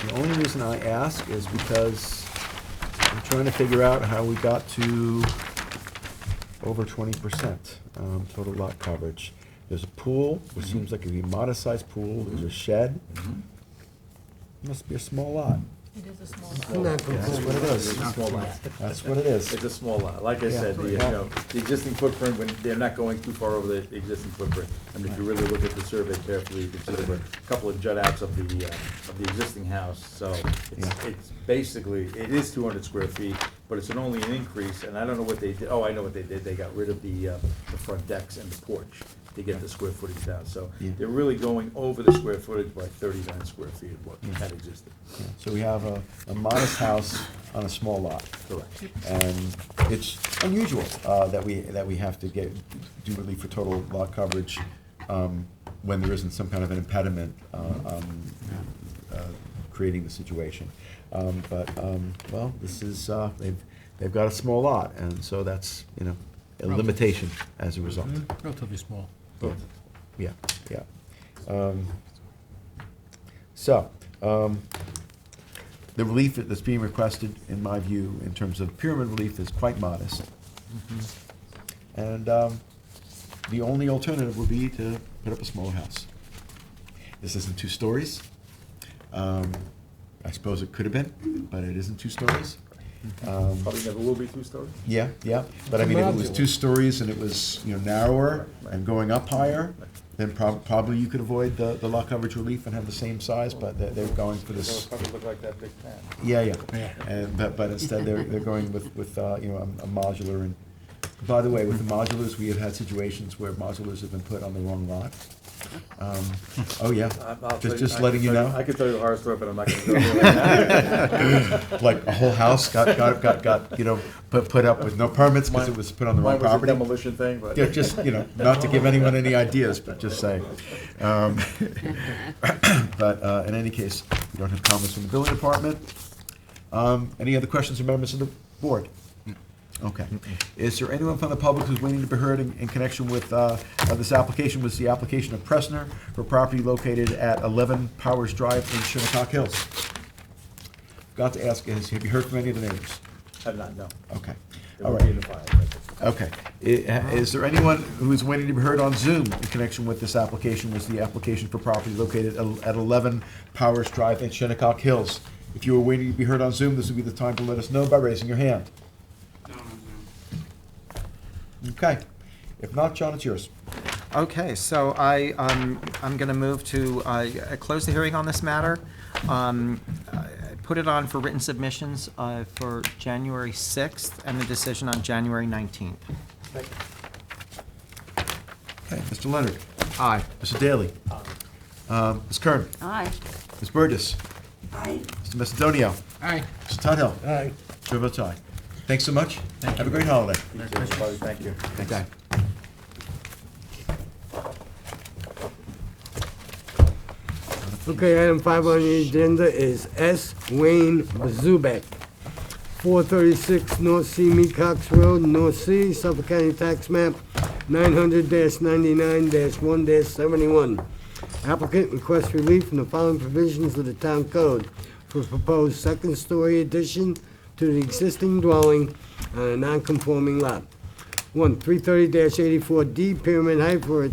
The only reason I ask is because I'm trying to figure out how we got to over 20% total lot coverage. There's a pool, which seems like a modest-sized pool. There's a shed. Must be a small lot. It is a small. That's what it is. It's a small lot. That's what it is. It's a small lot. Like I said, the existing footprint, when they're not going too far over the existing footprint. I mean, if you really look at the survey carefully, you can see there were a couple of jut outs of the existing house. So it's basically, it is 200 square feet, but it's only an increase, and I don't know what they did. Oh, I know what they did. They got rid of the front decks and the porch to get the square footage down. So they're really going over the square footage by 39 square feet of what had existed. Yeah. So we have a modest house on a small lot. Correct. And it's unusual that we have to do relief for total lot coverage when there isn't some kind of an impediment creating the situation. Well, this is they've got a small lot, and so that's a limitation as a result. Relatively small. Yeah. So, the relief that's being requested, in my view, in terms of pyramid relief, is quite modest. And the only alternative would be to put up a smaller house. This isn't 2 stories. I suppose it could have been, but it isn't 2 stories. Probably never will be 2 stories. Yeah, but I mean, if it was 2 stories and it was, narrower and going up higher, then probably you could avoid the lot coverage relief and have the same size, but they're going for So this. it probably look like that big fan. Yeah, and, but instead they're going with a modular. And by the way, with the modulars, we have had situations where modulars have been put on the wrong lot. Oh, yeah, just letting you know. I could tell you the horror story, but I'm not gonna go there right now. Like a whole house got put up with no permits because it was put on the wrong Mine was a property. demolition thing, but. Yeah, just, not to give anyone any ideas, but just saying. But in any case, we don't have comments from the building department. Any other questions or members of the board? Okay. Is there anyone from the public who's waiting to be heard in connection with this application? Was the application of Pressner for property located at 11 Powers Drive in Shinnecock Hills? Got to ask, have you heard from any of the neighbors? Have not, no. Okay. It All will be right. in the file. Okay. Is there anyone who is waiting to be heard on Zoom in connection with this application? Was the application for property located at 11 Powers Drive in Shinnecock Hills? If you were waiting to be heard on Zoom, this would be the time to let us know by raising your hand. No. Okay. If not, John, it's yours. Okay, so I'm going to move to close the hearing on this matter. Put it on for written submissions for January 6th and the decision on January 19th. Okay, Mr. Leonard. Aye. Mr. Daly. Ms. Kern. Aye. Ms. Burgess. Aye. Mr. Macedonio. Aye. Mr. Tudhill. Aye. Chair votes aye. Thanks so much. Have a great holiday. Everybody, thank you. Thanks. Okay, item 5 on the agenda is S. Wayne Zubek, 436 North Sea Mecox Road, North Sea, Suffolk County Tax Map 900-99-1-71. Applicant requests relief from the following provisions of the town code for proposed second-story addition to the existing dwelling on a non-conforming lot. 1, 330-84D, pyramid height for a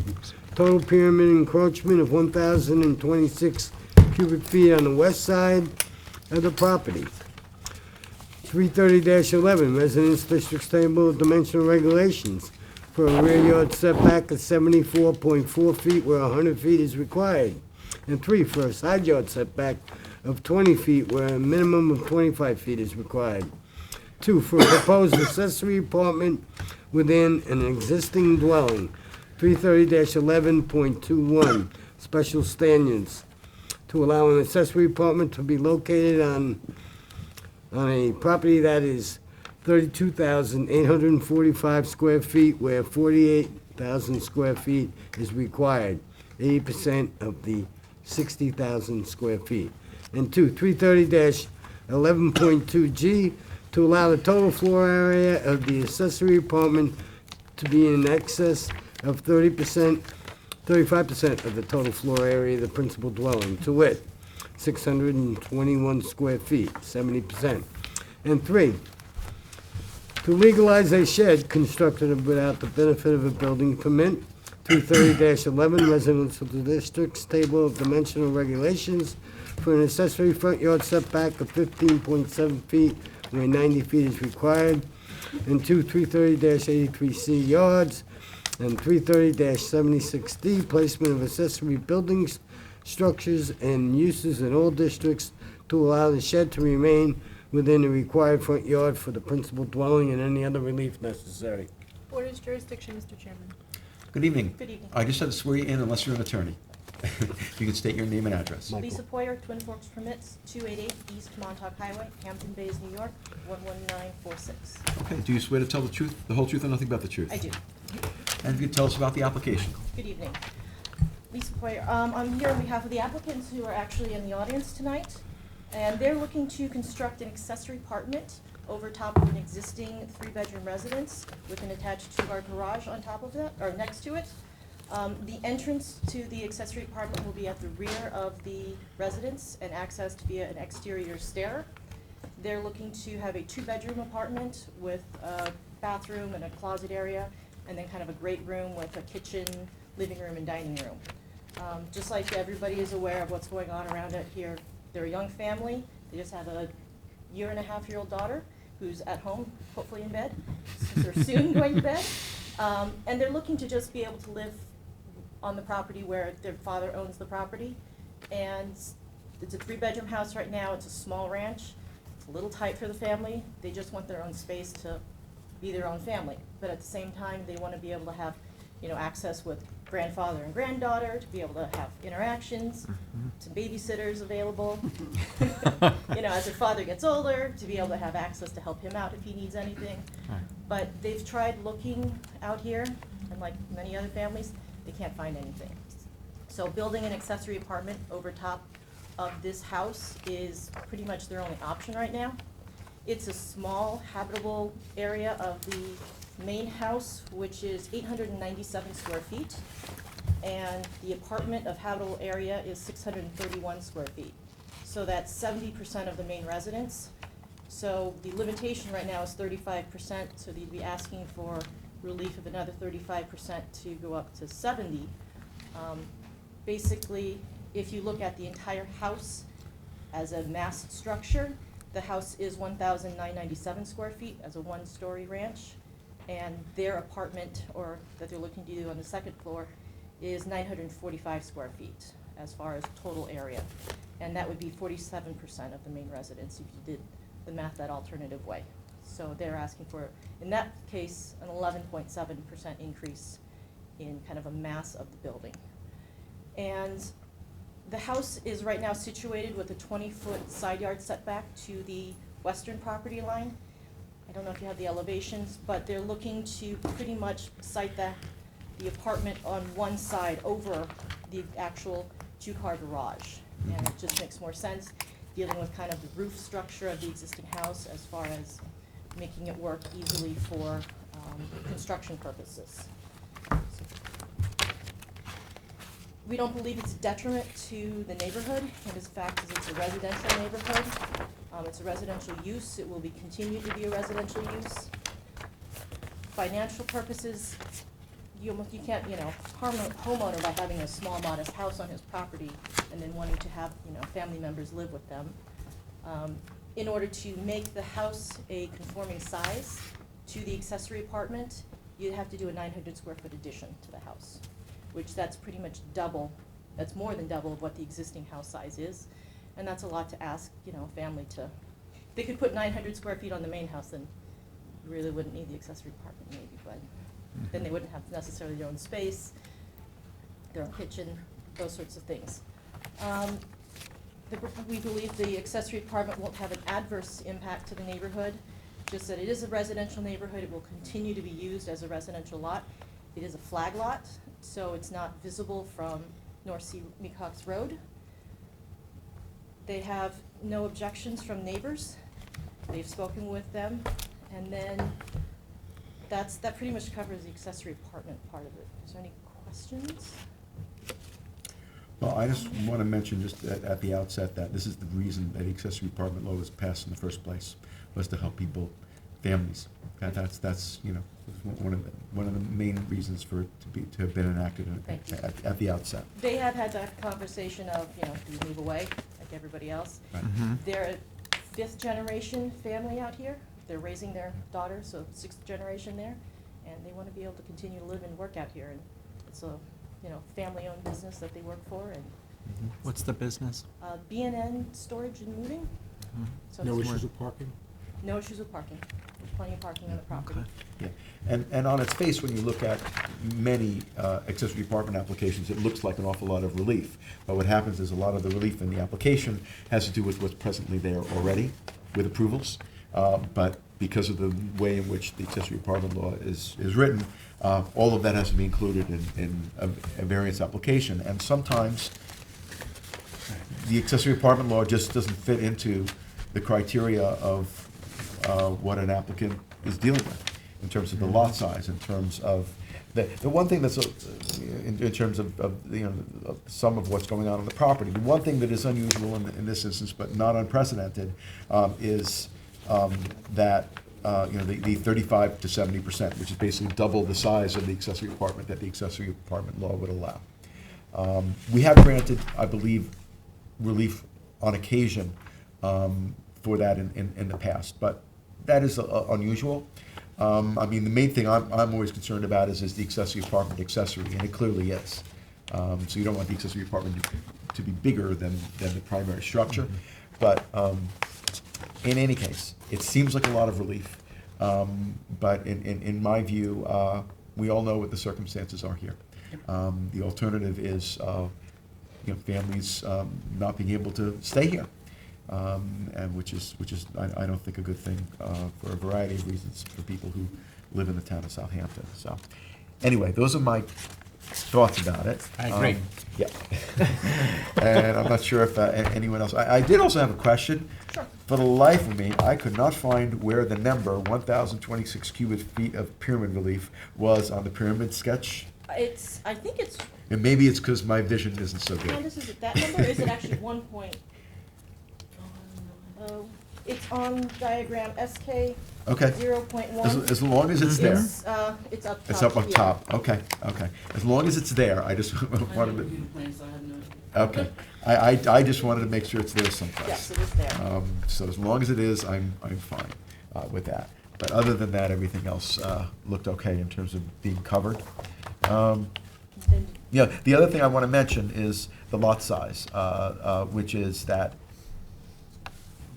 total pyramid encroachment of 1,026 cubic feet on the west side of the property. 330-11, Residence District's Table of Dimensional Regulations for a rear yard setback of 74.4 feet where 100 feet is required. And 3, for a side yard setback of 20 feet where a minimum of 25 feet is required. 2, for a proposed accessory apartment within an existing dwelling. 330-11.21, special standards to allow an accessory apartment to be located on a property that is 32,845 square feet where 48,000 square feet is required, 80% of the 60,000 square feet. And 2, 330-11.2G, to allow the total floor area of the accessory apartment to be in excess of 35% of the total floor area of the principal dwelling, to wit, 621 square feet, 70%. And 3, to legalize a shed constructed without the benefit of a building permit. 330-11, residential districts, table of dimensional regulations for an accessory front yard setback of 15.7 feet where 90 feet is required. And 2, 330-83C yards. And 330-76D, placement of accessory buildings, structures, and uses in all districts to allow the shed to remain within the required front yard for the principal dwelling and any other relief necessary. Board's jurisdiction, Mr. Chairman. Good evening. Good evening. I just had to swear you in unless you're an attorney. You can state your name and address. Lisa Poyer, Twin Forks Permits, 288 East Montauk Highway, Hampton Bays, New York, 11946. Okay, do you swear to tell the truth, the whole truth, and nothing but the truth? I do. And if you could tell us about the application. Good evening. Lisa Poyer, I'm here on behalf of the applicants who are actually in the audience tonight. And they're looking to construct an accessory apartment over top of an existing 3-bedroom residence with an attached 2-car garage on top of it, or next to it. The entrance to the accessory apartment will be at the rear of the residence and accessed via an exterior stair. They're looking to have a 2-bedroom apartment with a bathroom and a closet area, and then kind of a great room with a kitchen, living room, and dining room. Just like everybody is aware of what's going on around it here, they're a young family. They just have a 1.5-year-old daughter who's at home, hopefully in bed, since they're soon going to bed. And they're looking to just be able to live on the property where their father owns the property. And it's a 3-bedroom house right now. It's a small ranch. It's a little tight for the family. They just want their own space to be their own family. But at the same time, they want to be able to have, access with grandfather and granddaughter, to be able to have interactions, some babysitters available. As their father gets older, to be able to have access to help him out if he needs anything. But they've tried looking out here, and like many other families, they can't find anything. So building an accessory apartment over top of this house is pretty much their only option right now. It's a small habitable area of the main house, which is 897 square feet, and the apartment of habitable area is 631 square feet. So that's 70% of the main residence. So the limitation right now is 35%, so they'd be asking for relief of another 35% to go up to 70. Basically, if you look at the entire house as a mass structure, the house is 1,997 square feet as a 1-story ranch, and their apartment, or that they're looking to do on the second floor, is 945 square feet as far as total area. And that would be 47% of the main residence if you did the math that alternative way. So they're asking for, in that case, an 11.7% increase in kind of a mass of the building. And the house is right now situated with a 20-foot side yard setback to the western property line. I don't know if you have the elevations, but they're looking to pretty much site the apartment on one side over the actual two-car garage. And it just makes more sense dealing with kind of the roof structure of the existing house as far as making it work easily for construction purposes. We don't believe it's a detriment to the neighborhood, and as fact is it's a residential neighborhood. It's a residential use, it will be continued to be a residential use. Financial purposes, you can't, harm a homeowner by having a small modest house on his property and then wanting to have, family members live with them. In order to make the house a conforming size to the accessory apartment, you'd have to do a 900 square foot addition to the house, which that's pretty much double, that's more than double of what the existing house size is. And that's a lot to ask, family to, if they could put 900 square feet on the main house, then you really wouldn't need the accessory apartment maybe, but then they wouldn't have necessarily their own space, their own kitchen, those sorts of things. We believe the accessory apartment won't have an adverse impact to the neighborhood, just that it is a residential neighborhood. It will continue to be used as a residential lot. It is a flag lot, so it's not visible from North Sea Mecox Road. They have no objections from neighbors. They've spoken with them, and then that pretty much covers the accessory apartment part of it. Is there any questions? Well, I just want to mention just at the outset that this is the reason that the accessory apartment law was passed in the first place, was to help people, families. That's one of the main reasons for it to have been enacted at the outset. They have had that conversation of, do you move away like everybody else? Right. They're a fifth generation family out here. They're raising their daughter, so sixth generation there, and they want to be able to continue to live and work out here. And it's a family-owned business that they work for. And What's the business? B&N Storage and Moving. So No there's issues with parking? no issues with parking. There's plenty of parking on the property. Yeah, and on its face, when you look at many accessory apartment applications, it looks like an awful lot of relief. But what happens is a lot of the relief in the application has to do with what's presently there already with approvals. But because of the way in which the accessory apartment law is written, all of that has to be included in a variance application. And sometimes the accessory apartment law just doesn't fit into the criteria of what an applicant is dealing with in terms of the lot size, in terms of the one thing that's in terms of some of what's going on the property. The one thing that is unusual in this instance, but not unprecedented, is that the 35 to 70%, which is basically double the size of the accessory apartment that the accessory apartment law would allow. We have granted, I believe, relief on occasion for that in the past, but that is unusual. The main thing I'm always concerned about is the accessory apartment accessory, and it clearly is. So you don't want the accessory apartment to be bigger than the primary structure. But in any case, it seems like a lot of relief. But in my view, we all know what the circumstances are here. The alternative is families not being able to stay here. And which is I don't think a good thing for a variety of reasons for people who live in the town of Southampton. So anyway, those are my thoughts about it. I agree. Yeah. And I'm not sure if anyone else. I did also have a question. Sure. For the life of me, I could not find where the number 1,026 cubic feet of pyramid relief was on the pyramid sketch. I think it's, And maybe it's because my vision isn't so good. Candace, is it that number, or is it actually 1 point? It's on diagram SK Okay. 0.1. As long as it's there. It's up top. It's up yeah. top. Okay. As long as it's there, I just wanted to. Plans, so I have no idea. Okay. I just wanted to make sure it's there someplace. Yes, it is there. So as long as it is, I'm fine with that. But other than that, everything else looked okay in terms of being covered. then Yeah, the other thing I want to mention is the lot size, which is that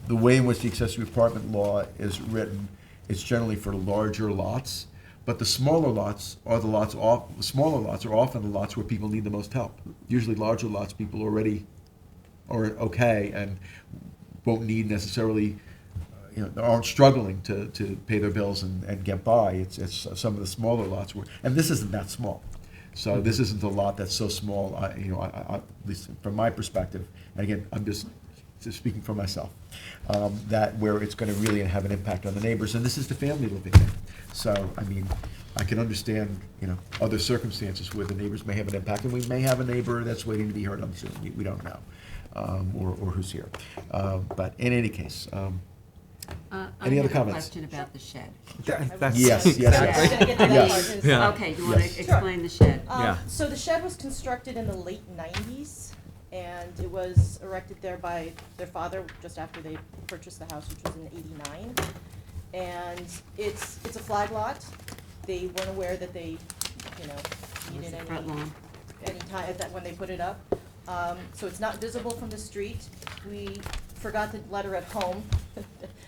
the way in which the accessory apartment law is written, it's generally for larger lots, but the smaller lots are smaller lots are often the lots where people need the most help. Usually larger lots, people already are okay and won't need necessarily, aren't struggling to pay their bills and get by. It's some of the smaller lots where, and this isn't that small. So this isn't a lot that's so small, at least from my perspective, and again, I'm just speaking for myself, that where it's gonna really have an impact on the neighbors, and this is the family living there. So, I mean, I can understand, other circumstances where the neighbors may have an impact, and we may have a neighbor that's waiting to be heard on Zoom, we don't know, or who's here. But in any case, any other I have a comments? question about the shed. Yes, I was gonna get to that yes. part. Yeah. Okay, you want Yes. to explain the shed? Yeah. So the shed was constructed in the late 90s, and it was erected there by their father just after they purchased the house, which was in '89. And it's a flag lot. They weren't aware that they, needed the front lawn? any time that when they put it up. So it's not visible from the street. We forgot the letter at home,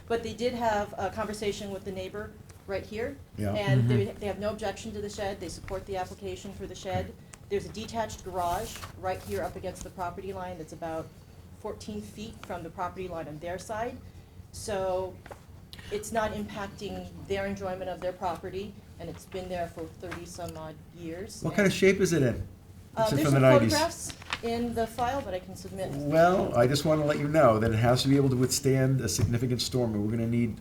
but they did have a conversation with the neighbor right here. Yeah. And they have no objection to the shed. They support the application for the shed. There's a detached garage right here up against the property line that's about 14 feet from the property line on their side. So it's not impacting their enjoyment of their property, and it's been there for 30-some odd years. What kind of shape is it in? Is it There's from some the 90s? photographs in the file, but I can submit. Well, I just want to let you know that it has to be able to withstand a significant storm, and we're going to need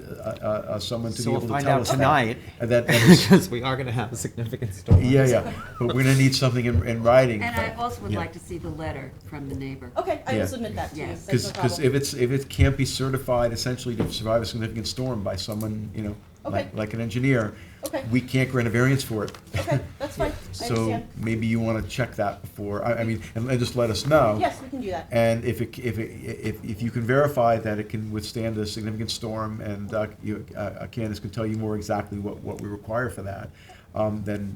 someone to So be we'll able to find tell out us that. tonight. And that is- Because we are going to have a significant storm. yeah, but we're going to need something in writing. And I but- also would yeah. like to see the letter from the neighbor. Okay, I Yeah. will submit that to you. Yes. That's no Because problem. if it can't be certified essentially to survive a significant storm by someone, Okay. like an engineer, Okay. we can't grant a variance for it. Okay, that's fine. I So understand. maybe you want to check that before, I mean, and just let us know. Yes, we can do that. And if you can verify that it can withstand a significant storm, and Candace can tell you more exactly what we require for that, then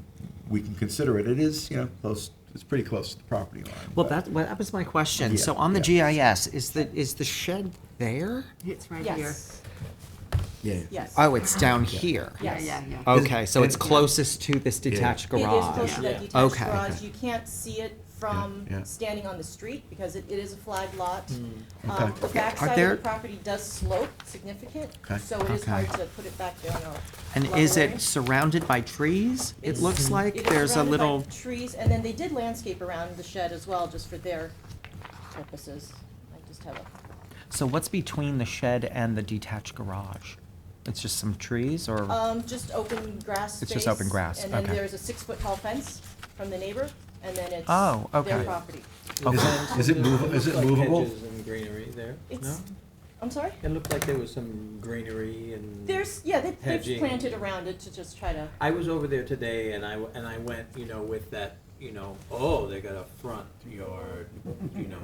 we can consider it. It is, close, it's pretty close to the property line. Well, but- that was my question. Yeah, So on the yeah. GIS, is the shed there? It's right here. Yes, Yeah. yes. Oh, it's down here. Yeah, Yes. yeah, yeah. Okay, so it's closest to this detached It is close garage. to that Yeah. detached Okay, garage. okay. You can't see it from Yeah, yeah. standing on the street because it is a flag lot. Okay. The back Are side there- of the property does slope significant, Okay. so it is hard Okay. to put it back there on a And level is area. it surrounded by trees? It It's- looks like It is there's a surrounded by little, trees, and then they did landscape around the shed as well, just for their purposes. I just have a, so what's between the shed and the detached garage? It's just some trees or? just open grass space. It's just open grass, And then okay. there's a 6-foot tall fence from the neighbor, and then it's Oh, their okay. property. Is it movable? Is it movable? Hedges and greenery there, no? It's, I'm sorry? It looked like there was some greenery and. They've Hedging. planted around it to just try to, I was over there today and I went, with that, oh, they got a front yard,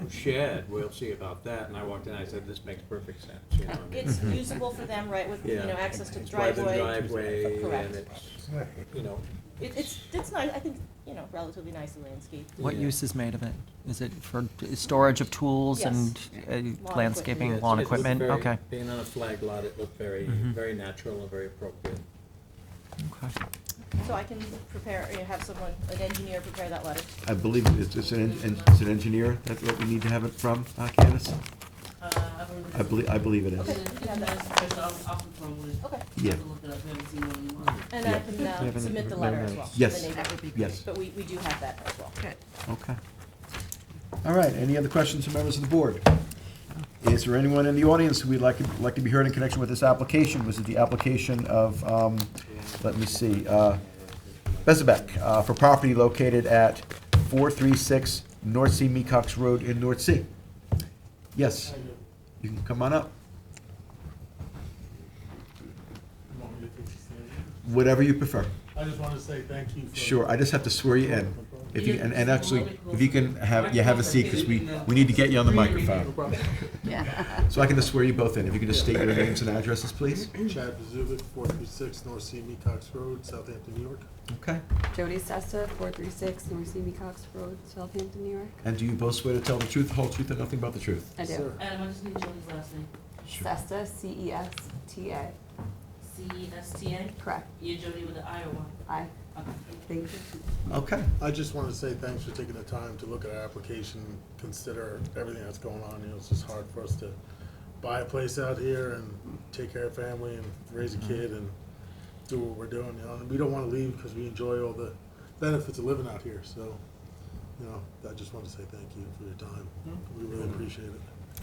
shed, we'll see about that. And I walked in, I said, this makes perfect sense, I mean. it's usable for them, right, with, Yeah. access to the It's by the driveway. driveway Correct. and it's, It's nice, I think, relatively nicely landscaped. What Yeah. use is made of it? Is it for storage of tools Yes. and Lawn landscaping, equipment. lawn It looked equipment? very- Okay. Being on a flag lot, it looked very, Mhm. very natural and very appropriate. Okay. So I can prepare, have someone, an engineer prepare that letter. I believe it's an engineer, that's what we need to have it from, Candace? I believe it is. Okay. Okay, Yeah. and Yeah. I can submit the letter as well. to the Yes. neighbor. That would be Yes. But we do have that as well. Good. Okay. All right, any other questions from members of the board? Is there anyone in the audience who would like to be heard in connection with this application? This is the application of, let me see, Bezabek, for property located at 436 North Sea Mecox Road in North Sea. Yes, you can come on up. Whatever you prefer. I just want to say thank you for. Sure, I just have to swear you in. If you, and actually, if you can have a seat, because we need to get you on the microphone. Yeah. So I can just swear you both in. If you could just state your names and addresses, please. Chad Bezulik, 436 North C. Mecox Road, Southampton, New York. Okay. Jody Sesta, 436 North C. Mecox Road, Southampton, New York. And do you both swear to tell the truth, the whole truth, and nothing but the truth? I do. Sir. And I just need Jody's last name. Sesta, C-E-S-T-A. C-E-S-T-A? Correct. You Jody with the I or Y? Aye. Okay. Thank you. Okay. I just want to say thanks for taking the time to look at our application, consider everything that's going on. You know, it's just hard for us to buy a place out here and take care of family and raise a kid and do what we're doing, you know. And we don't want to leave because we enjoy all the benefits of living out here. So, you know, I just want to say thank you for your time. We really appreciate it.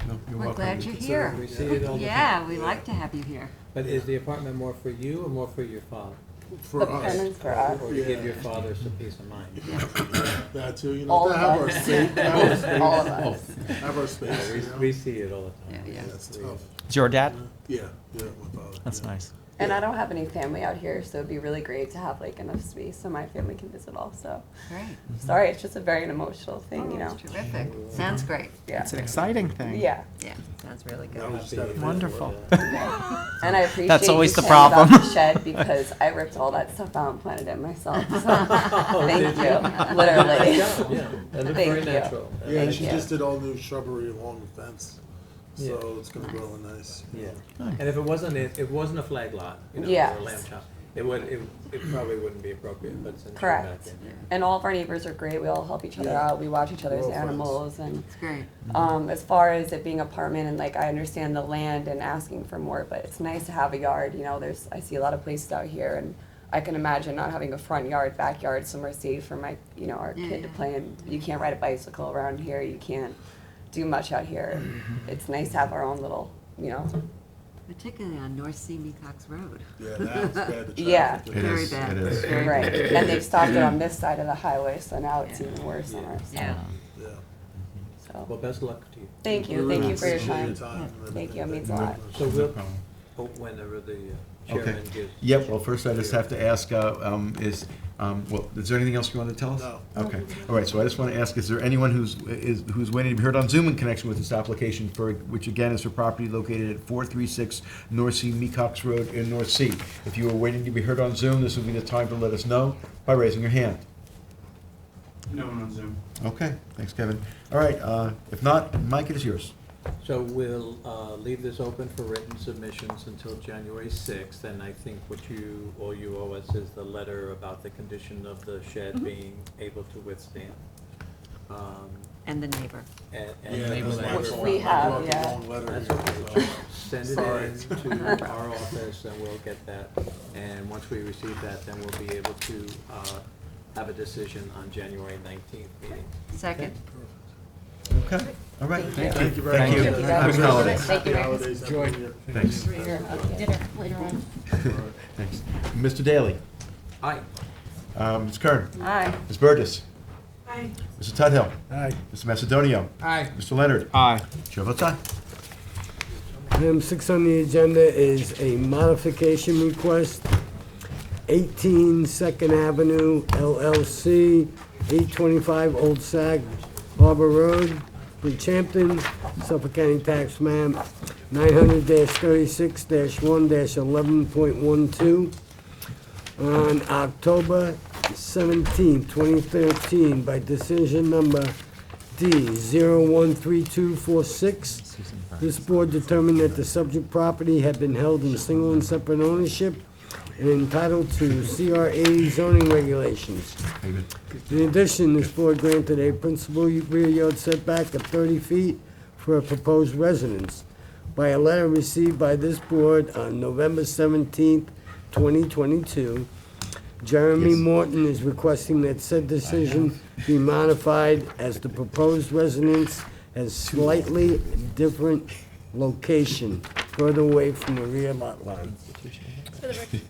No, you're We're welcome. glad you're here. We see it all the time. Yeah, we like to have you here. But is the apartment more for you or more for your father? For The us. penance for us. Or to give Yeah. your father some peace of mind? That too, you All know, to of have our us. space, to have our space. All of us. Have our space, you know. We see it all the time. Yeah, Yeah, it's tough. Is your dad? Yeah, my father. That's yeah. nice. And I don't have any family out here, so it'd be really great to have like enough space so my family can visit also. Great. Sorry, it's just a very emotional thing, you know? That's terrific. Sounds great. Yeah. It's an exciting thing. Yeah. Yeah, sounds really Now good. we just gotta pay for it. Wonderful. And I appreciate That's always you the saying about problem. the shed because I ripped all that stuff out and planted it myself. So Oh, thank did you, literally. Nice job, yeah. That looked very Thank you. natural. Yeah, Thank she you. just did all new shrubbery along the fence, Yeah. so it's gonna grow nice. Yeah, and if it wasn't a flag lot, you know, Yes. or a lamb chop, it probably wouldn't be appropriate, but since you're back Correct. in there. And all of our neighbors are great. We all help each other Yeah. out. We watch each other's We're all friends. animals and It's great. as far as it being apartment and like I understand the land and asking for more, but it's nice to have a yard. You know, I see a lot of places out here and I can imagine not having a front yard, backyard, somewhere safe for my, you know, our Yeah, kid to yeah. play in. You can't ride a bicycle around here. You can't do much out here. It's nice to have our own little, you know. Particularly on North C. Mecox Road. Yeah, now it's bad, the traffic. Yeah. It Very is, bad. it is. Very Right. bad. And they've stopped it on this side of the highway, so now it's Yeah. even worse on our side. Yeah. Yeah. Well, So best of luck to you. thank you. We Thank really you for your appreciate time. and Thank you. It everything. means a lot. So No we'll, problem. whenever the Okay. chairman gives. Yep, well, first I just have to ask, is there anything else you want to tell us? No. Okay, all right, so I just want to ask, is there anyone who's waiting to be heard on Zoom in connection with this application for, which again is for property located at 436 North Sea Mecox Road in North Sea? If you are waiting to be heard on Zoom, this would be the time to let us know by raising your hand. No one on Zoom. Okay, thanks, Kevin. All right, if not, Mike, it is yours. So we'll leave this open for written submissions until January 6th, and I think all you owe us is the letter about the condition of the shed being able to withstand. And the neighbor. And Yeah, maybe that's that- Which why we I have, wrote the yeah. long letter That's here, okay. so. Send Sorry. it in to our office and we'll get that. And once we receive that, then we'll be able to have a decision on January 19th meeting. Second. Okay, all right, thank you. Thank you very Thank much. you. Thank you, Happy guys. holidays. Thank you. Happy holidays. Happy Enjoy. New Year. Thanks. Dinner later on. Thanks. Mr. Daly, Aye. Ms. Kern, Hi. Ms. Burgess, Aye. Mr. Tudhill, Aye. Mr. Macedonio, Aye. Mr. Leonard. Aye. Chair votes aye. Item 6 on the agenda is a modification request, 18 Second Avenue LLC, 825 Old Sag Harbor Road, Bridgehampton, Suffolk County Tax Map 900-36-1-11.12. On October 17, 2013, by decision number D013246, this board determined that the subject property had been held in single and separate ownership and entitled to CRA zoning regulations. In addition, this board granted a principal rear yard setback of 30 feet for a proposed residence by a letter received by this board on November 17th, 2022. Jeremy Yes. Morton is requesting that said decision be modified as the proposed residence has slightly different location further away from the rear lot line. For the record,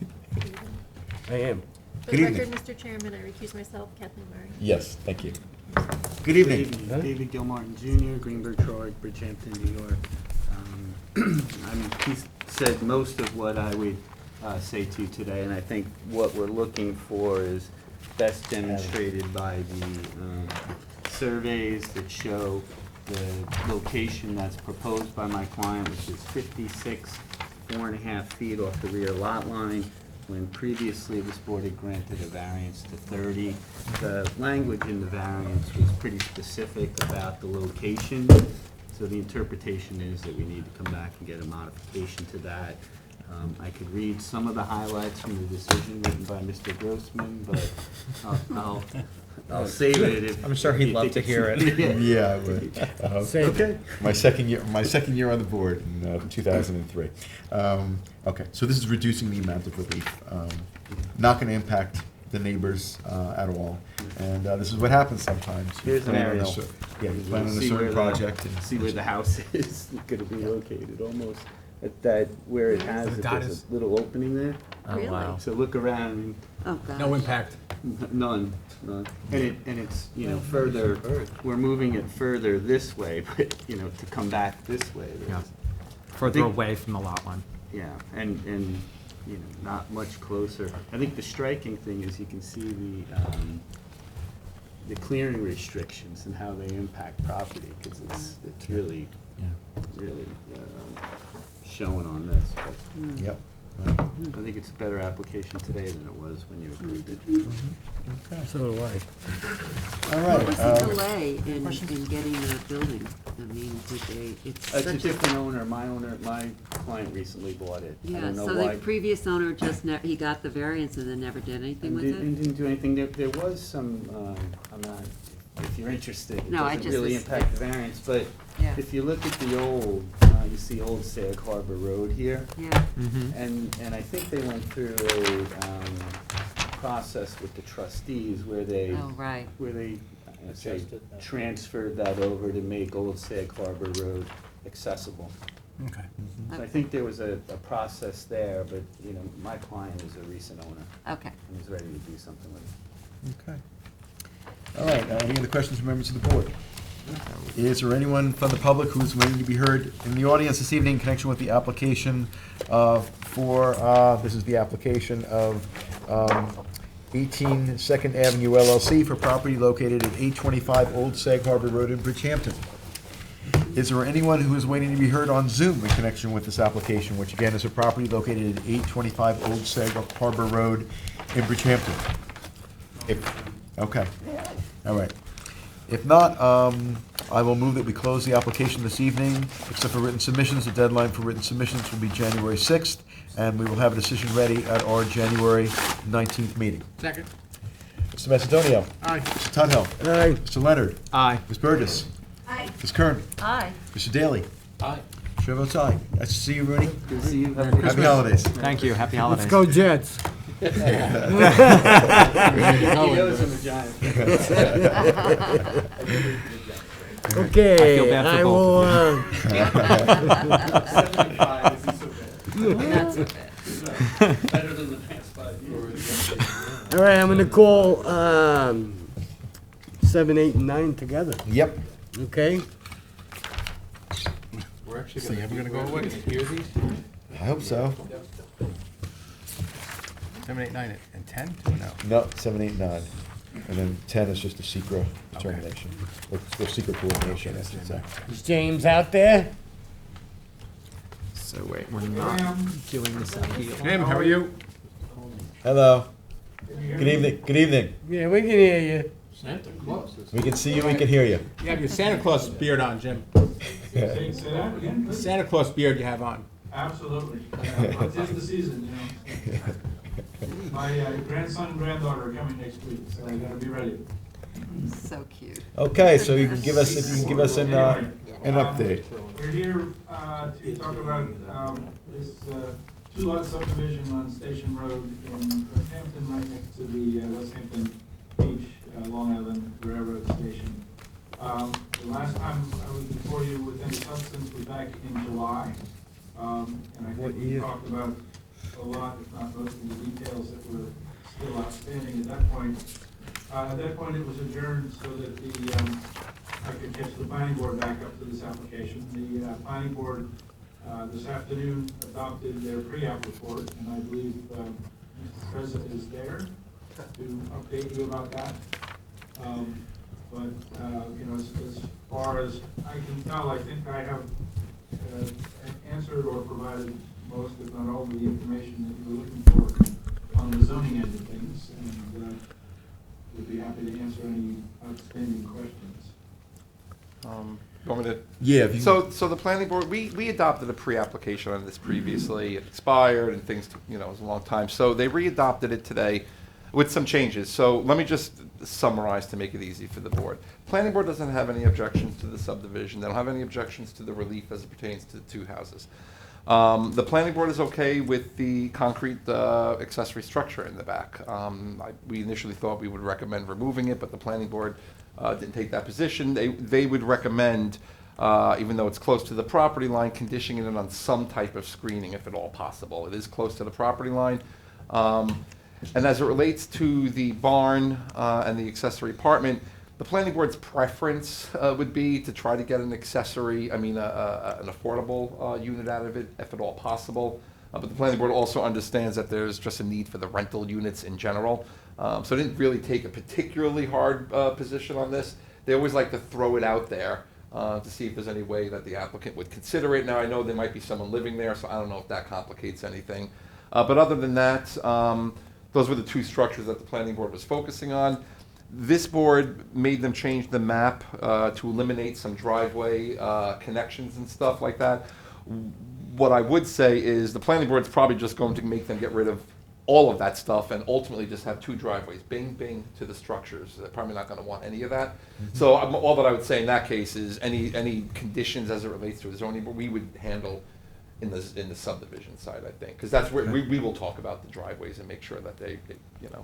I am. for Good the evening. record, Mr. Chairman, I recuse myself, Kathleen Murray. Yes, thank you. Good evening. Huh? David Gilmartin Jr., Greenberg Troy, Bridgehampton, New York. I mean, he said most of what I would say to you today, and I think what we're looking for is best demonstrated by the surveys that show the location that's proposed by my client, which is 56, 4.5 feet off the rear lot line, when previously this board had granted a variance to 30. The language in the variance was pretty specific about the location, so the interpretation is that we need to come back and get a modification to that. I could read some of the highlights from the decision written by Mr. Grossman, but I'll save it if. I'm sure he'd if you love think to hear it's- it. Yeah, I would. Same. Okay. My second year on the board in 2003. Okay, so this is reducing the amount of relief. Not going to impact the neighbors at all. And this is what happens sometimes. You Here's an plan on a aerial. cer- Yeah, you plan on a See where certain the- project. and- See where the house is gonna be located, almost at that, where it has, The it, dot there's is- a little opening there. Really? wow. So look around, Oh, gosh. No impact. none. And it's, further, we're moving it further this way, but, to come back this way. Yeah. there's- Further think- away from the lot line. Yeah, and, not much closer. I think the striking thing is you can see the clearing restrictions and how they impact property, because it's really, really showing on this. But Yep. I think it's a better application today than it was when you approved it. So do I. All What right. was the delay in getting the building? I mean, did they, it's It's a such a. different owner. My client recently bought it. I Yeah, don't know so why. the previous owner just he got the variance and then never did anything And with didn't it? do anything. There was some, I'm not, if you're interested, it No, I doesn't just really was- impact the variance, but Yeah. if you look at the old, you see Old Sag Harbor Road here, Yeah, and I think they went through a process with the trustees where they, oh, right. say, transferred that over to make Old Sag Harbor Road accessible. Okay. So I think there was a process there, but, my client is a recent owner Okay. and is ready to do something with it. Okay. All right, any other questions from members of the board? Is there anyone from the public who's waiting to be heard in the audience this evening in connection with the application this is the application of 18 Second Avenue LLC for property located at 825 Old Sag Harbor Road in Bridgehampton? Is there anyone who is waiting to be heard on Zoom in connection with this application, which again is a property located at 825 Old Sag Harbor Road in Bridgehampton? Okay, all right. If not, I will move that we close the application this evening, except for written submissions. The deadline for written submissions will be January 6th, and we will have a decision ready at our January 19th meeting. Second. Mr. Macedonio? Aye. Mr. Tudhill? Aye. Mr. Leonard? Aye. Ms. Burgess? Aye. Ms. Kern? Aye. Mr. Daly? Aye. Chair votes aye. Nice to see you, Rooney. Good to see you. Have a Happy Christmas. holidays. Thank you. Happy Let's holidays. go Jets. He knows I'm a Giant. Okay, I feel bad for I both will, of 75, is he so bad? Not so bad. Better than the past 5 years. all right, I'm gonna call, 7, 8, and 9 together, Yep. okay? We're actually gonna. Ever gonna go away? Hear these? I hope so. 7, 8, 9, and 10? No. No, 7, 8, 9. And then 10 is just a secret determination, or secret coordination, I should say. Is James out there? So wait, we're not doing this appeal. Jim, how are you? Hello. Good evening. Good evening. Yeah, we can hear you. Santa Claus. We can see you, we can hear you. You have your Santa Claus beard on, Jim. Say that again? Santa Claus beard you have on. Absolutely. It is the season, My grandson and granddaughter are coming next week, so I gotta be ready. So cute. Okay, so you can give us, if you can give us an update. We're here to talk about this two-lot subdivision on Station Road in Southampton, right next to the West Hampton Beach, Long Island Railroad Station. The last time I was before you with any substance was back in July. And I think we talked about a lot, if not most of the details that were still outstanding at that point. At that point, it was adjourned so that I could catch the planning board back up to this application. The planning board this afternoon adopted their pre-app report, and I believe Mr. President is there. to update you about that. But, you know, as far as I can tell, I think I have answered or provided most, if not all, of the information that you were looking for on the zoning end of things, and would be happy to answer any outstanding questions. You want me to? Yeah, if you- So the planning board, we adopted a pre-application on this previously. It expired and things, you know, it was a long time. So they re-adopted it today with some changes. So let me just summarize to make it easy for the board. Planning board doesn't have any objections to the subdivision. They don't have any objections to the relief as it pertains to the two houses. The planning board is okay with the concrete accessory structure in the back. We initially thought we would recommend removing it, but the planning board didn't take that position. They would recommend, even though it's close to the property line, conditioning it on some type of screening if at all possible. It is close to the property line. And as it relates to the barn and the accessory apartment, the planning board's preference would be to try to get an accessory, an affordable unit out of it, if at all possible. But the planning board also understands that there's just a need for the rental units in general. So they didn't really take a particularly hard position on this. They always like to throw it out there to see if there's any way that the applicant would consider it. Now, I know there might be someone living there, so I don't know if that complicates anything. But other than that, those were the two structures that the planning board was focusing on. This board made them change the map to eliminate some driveway connections and stuff like that. What I would say is the planning board's probably just going to make them get rid of all of that stuff and ultimately just have two driveways, bing, bing, to the structures. They're probably not going to want any of that. So all that I would say in that case is any conditions as it relates to the zoning, but we would handle in the subdivision side, I think, because that's where we will talk about the driveways and make sure that they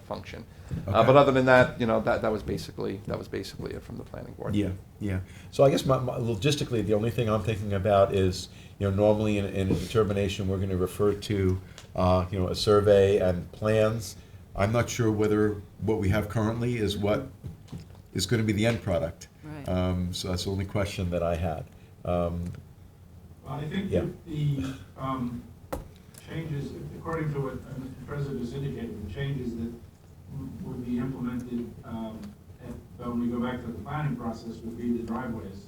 function. Okay. But other than that, that was basically it from the planning board. Yeah. So I guess logistically, the only thing I'm thinking about is, normally in a determination, we're going to refer to, a survey and plans. I'm not sure whether what we have currently is what is going to be the end product. Right. So that's the only question that I had. Well, I think Yeah. that the changes, according to what the President just indicated, the changes that would be implemented when we go back to the planning process would be the driveways.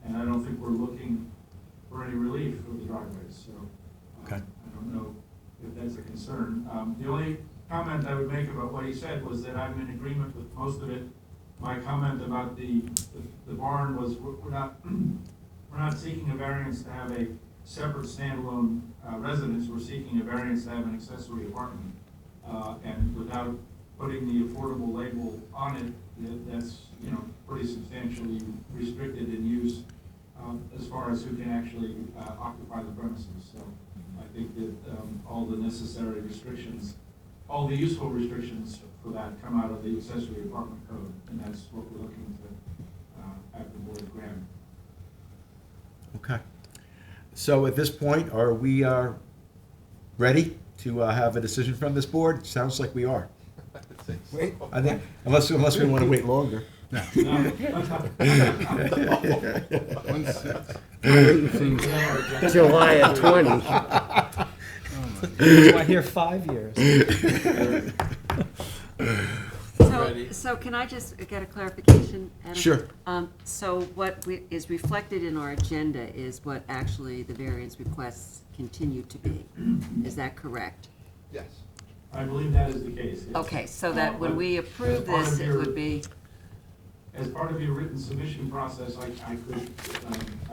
And I don't think we're looking for any relief for the driveways, so Okay. I don't know if that's a concern. The only comment I would make about what he said was that I'm in agreement with most of it. My comment about the barn was we're not seeking a variance to have a separate standalone residence. We're seeking a variance to have an accessory apartment. And without putting the affordable label on it, that's pretty substantially restricted in use as far as who can actually occupy the premises. So I think that all the necessary restrictions, all the useful restrictions for that come out of the accessory apartment code, and that's what we're looking to have the board grant. Okay. So at this point, are we ready to have a decision from this board? Sounds like we are. Wait. I think, unless we want to wait longer. July of 20. So I hear 5 years. So can I just get a clarification, Adam? Sure. So what is reflected in our agenda is what actually the variance requests continue to be. Is that correct? Yes. I believe that is the case. Yes. Okay, so that when we approve as part this, of it your- would be, As part of your written submission process, I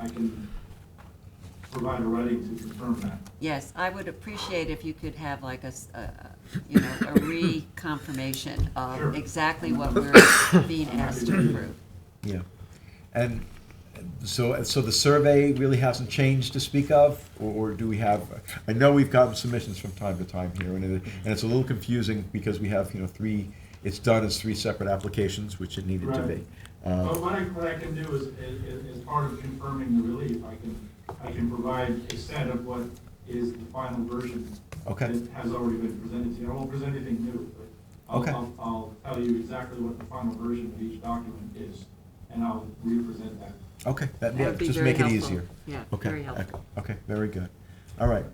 can provide a writing to confirm that. yes, I would appreciate if you could have like a reconfirmation Sure. of exactly what we're being asked to approve. Yeah. And so the survey really hasn't changed to speak of, or do we have, I know we've gotten submissions from time to time here, and it's a little confusing because we have, three, it's done as three separate applications, which it needed to be. But what I can do is, as part of confirming the relief, I can provide a set of what is the final version Okay. that has already been presented to you. I won't present anything new, but Okay. I'll tell you exactly what the final version of each document is, and I'll represent that. Okay, That would be just very make it helpful. easier. Yeah, Okay. very helpful. Okay, very good. All right.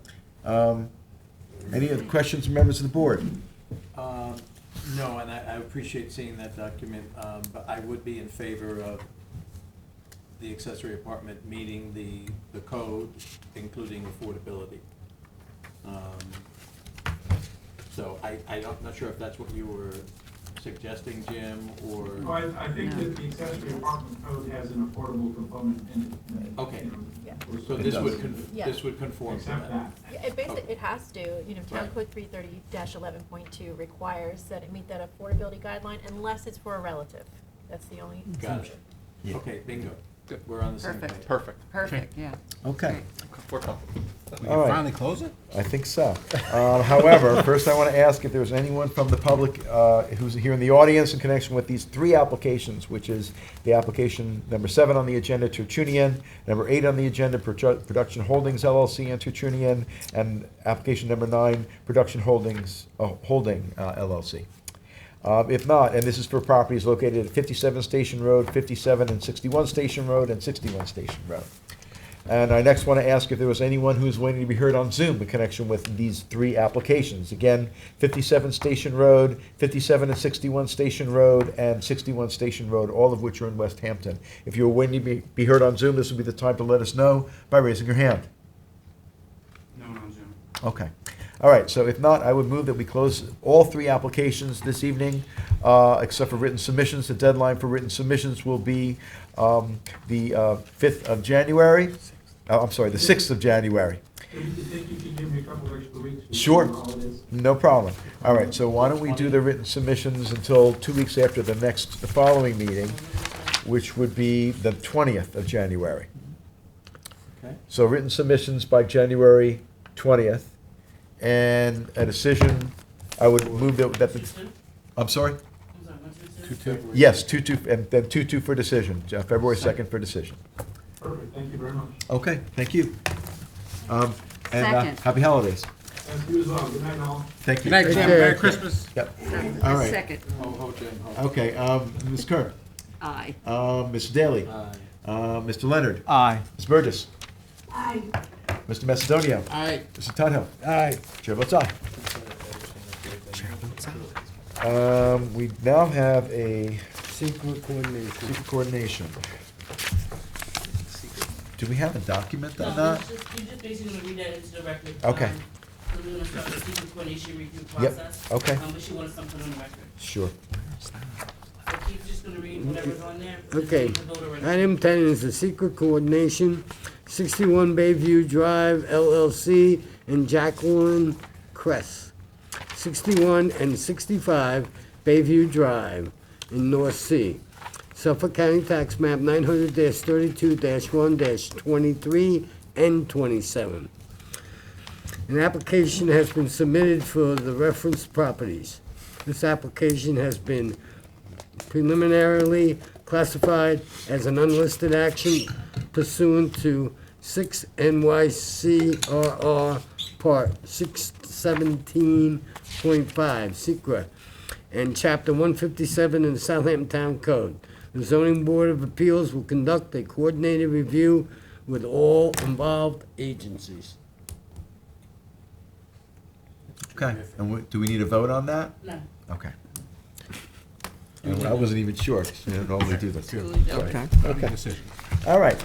Any other questions from members of the board? No, and I appreciate seeing that document, but I would be in favor of the accessory apartment meeting the code, including affordability. So I'm not sure if that's what you were suggesting, Jim, or. Well, I think that the accessory apartment code has an affordable component in it. Okay. Yeah. So It this does. would, Yeah. this would conform to Except that. that. Yeah, it basically, it has to, Town Right. Code 330-11.2 requires that it meet that affordability guideline unless it's for a relative. That's the only Got exception. it. Yeah. Okay, bingo. We're on the same page. Perfect. Perfect. Perfect, yeah. Okay. We're comfortable. We All can right. finally close it? I think so. However, first I want to ask if there's anyone from the public who's here in the audience in connection with these three applications, which is the application number 7 on the agenda, Tertunian, number 8 on the agenda, Production Holdings LLC and Tertunian, and application number 9, Production Holdings Holding LLC. If not, and this is for properties located at 57 Station Road, 57 and 61 Station Road, and 61 Station Road. And I next want to ask if there was anyone who is waiting to be heard on Zoom in connection with these three applications. Again, 57 Station Road, 57 and 61 Station Road, and 61 Station Road, all of which are in West Hampton. If you're waiting to be heard on Zoom, this would be the time to let us know by raising your hand. No one on Zoom. Okay. All right, so if not, I would move that we close all three applications this evening, except for written submissions. The deadline for written submissions will be the 5th of January. I'm sorry, the 6th of January. Do you think you could give me a couple extra weeks? before Sure. the holidays? No problem. All right, so why don't we do the written submissions until 2 weeks after the following meeting, which would be the 20th of January. Okay. So written submissions by January 20th, and a decision, I would move that the, I'm sorry? Yes, 2-2, and then 2-2 for decision, February 2nd for decision. Perfect, thank you very much. Okay, thank you. And Second. happy holidays. Thank you as well, good night all. Thank you. Good night, Jim. care. Merry Christmas. Yep. All right. Second, Hold, Jim, hold. Okay, Ms. Kerr, aye. Mr. Daly, Aye. Mr. Leonard, Aye. Ms. Burgess, Aye. Mr. Macedonio, Aye. Mr. Tudhill. Aye. Chair votes aye. We now have a Secret coordination. secret coordination. Do we have a document on No, that? you're just basically gonna read that into the record. Okay. So we're gonna start the secret coordination review Yep, process. okay. But she wants something on the record. Sure. So Keith's just gonna read whatever's on there. Okay. The voter record. Item 10 is the secret coordination, 61 Bayview Drive LLC and Jacqueline Kress. 61 and 65 Bayview Drive in North Sea. Suffolk County Tax Map 900-32-1-23 and 27. An application has been submitted for the referenced properties. This application has been preliminarily classified as an unlisted action pursuant to 6 NYCRR Part 617.5 SECRA and Chapter 157 in the Southampton Town Code. The Zoning Board of Appeals will conduct a coordinated review with all involved agencies. Okay, and do we need a vote on that? No. Okay. And I wasn't even sure, 'cause we don't normally do this. Okay. Okay. All right,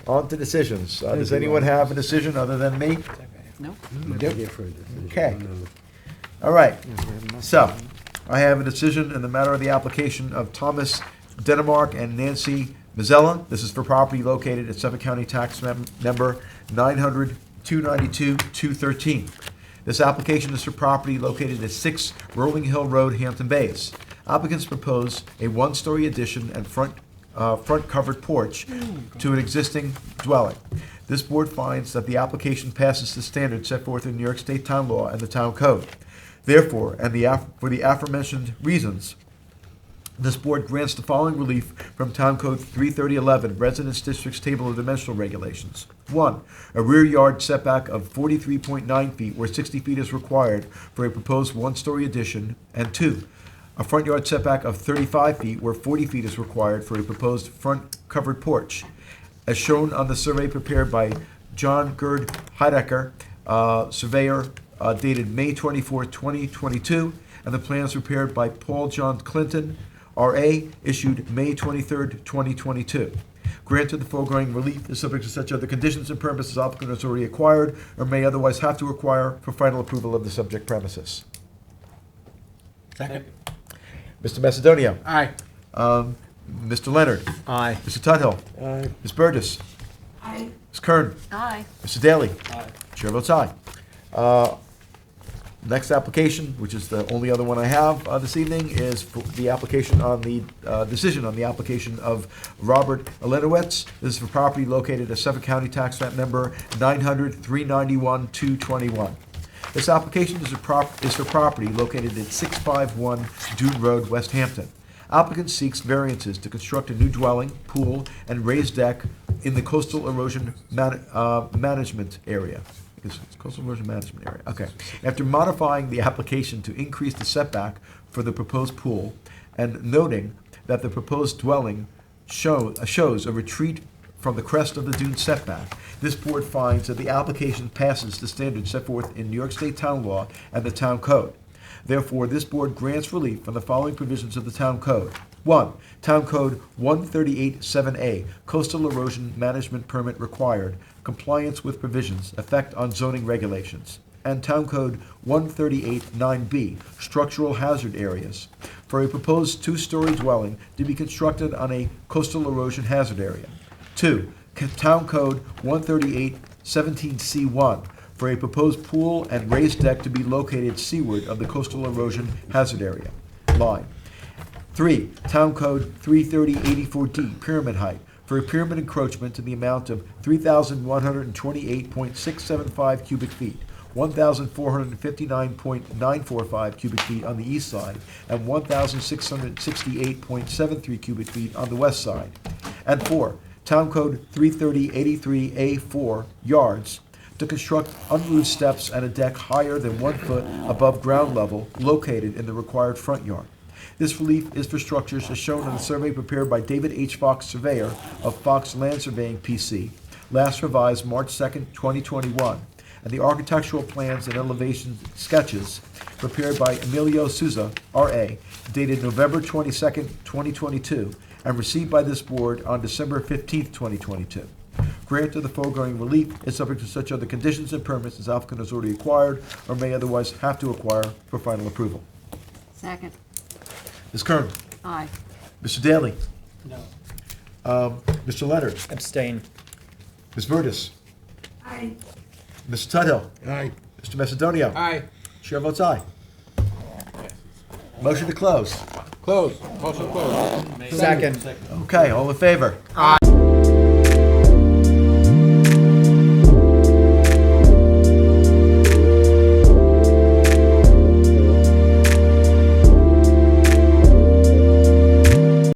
on to decisions. Does anyone have a decision other than me? Nope. Nope. Okay. All right, so, I have a decision in the matter of the application of Thomas Denemark and Nancy Mazzella. This is for property located at Suffolk County Tax Map Number 900-292-213. This application is for property located at 6 Rolling Hill Road, Hampton Bays. Applicants propose a one-story addition and front covered porch to an existing dwelling. This board finds that the application passes the standards set forth in New York State Town Law and the Town Code. Therefore, and for the aforementioned reasons, this board grants the following relief from Town Code 33011, Residence Districts Table of Dimensional Regulations. 1, a rear yard setback of 43.9 feet where 60 feet is required for a proposed one-story addition. And 2, a front yard setback of 35 feet where 40 feet is required for a proposed front covered porch. As shown on the survey prepared by John Gerd Heidecker, surveyor, dated May 24, 2022, and the plans prepared by Paul John Clinton, R.A., issued May 23rd, 2022. Granted, the foregoing relief is subject to such other conditions and permits as applicant has already acquired or may otherwise have to acquire for final approval of the subject premises. Second. Mr. Macedonia. Aye. Mr. Leonard. Aye. Mr. Tudhill. Aye. Ms. Burgess. Aye. Ms. Kern. Aye. Mr. Daly. Aye. Chair votes aye. Next application, which is the only other one I have this evening, is for the application on the decision on the application of Robert Elenowitz. This is for property located at Suffolk County Tax Map Number 900-391-221. This application is for property located at 651 Dune Road, West Hampton. Applicant seeks variances to construct a new dwelling, pool, and raised deck in the coastal erosion management area. It's coastal erosion management area, okay. After modifying the application to increase the setback for the proposed pool and noting that the proposed dwelling shows a retreat from the crest of the dune setback, this board finds that the application passes the standards set forth in New York State Town Law and the Town Code. Therefore, this board grants relief from the following provisions of the Town Code. 1. Town Code 138-7A, Coastal Erosion Management Permit Required, compliance with provisions, effect on zoning regulations. And Town Code 138-9B, Structural Hazard Areas, for a proposed two-story dwelling to be constructed on a coastal erosion hazard area. 2. Town Code 138-17C1, for a proposed pool and raised deck to be located seaward of the coastal erosion hazard area line. 3. Town Code 330-84D, pyramid height, for a pyramid encroachment to the amount of 3,128.675 cubic feet, 1,459.945 cubic feet on the east side, and 1,668.73 cubic feet on the west side. And 4. Town Code 330-83A4, yards, to construct unroofed steps and a deck higher than 1 foot above ground level located in the required front yard. This relief is for structures as shown on the survey prepared by David H. Fox, surveyor of Fox Land Surveying, P.C., last revised March 2nd, 2021, and the architectural plans and elevation sketches prepared by Emilio Souza, R.A., dated November 22nd, 2022, and received by this board on December 15th, 2022. Grant of the foregoing relief is subject to such other conditions and permits as applicant has already acquired or may otherwise have to acquire for final approval. Second. Ms. Kern. Aye. Mr. Daly. No. Mr. Leonard. Abstain. Ms. Burgess. Aye. Mr. Tudhill. Aye. Mr. Macedonia. Aye. Chair votes aye. Motion to close. Close. Motion closed. Second. Okay, all in favor? Aye.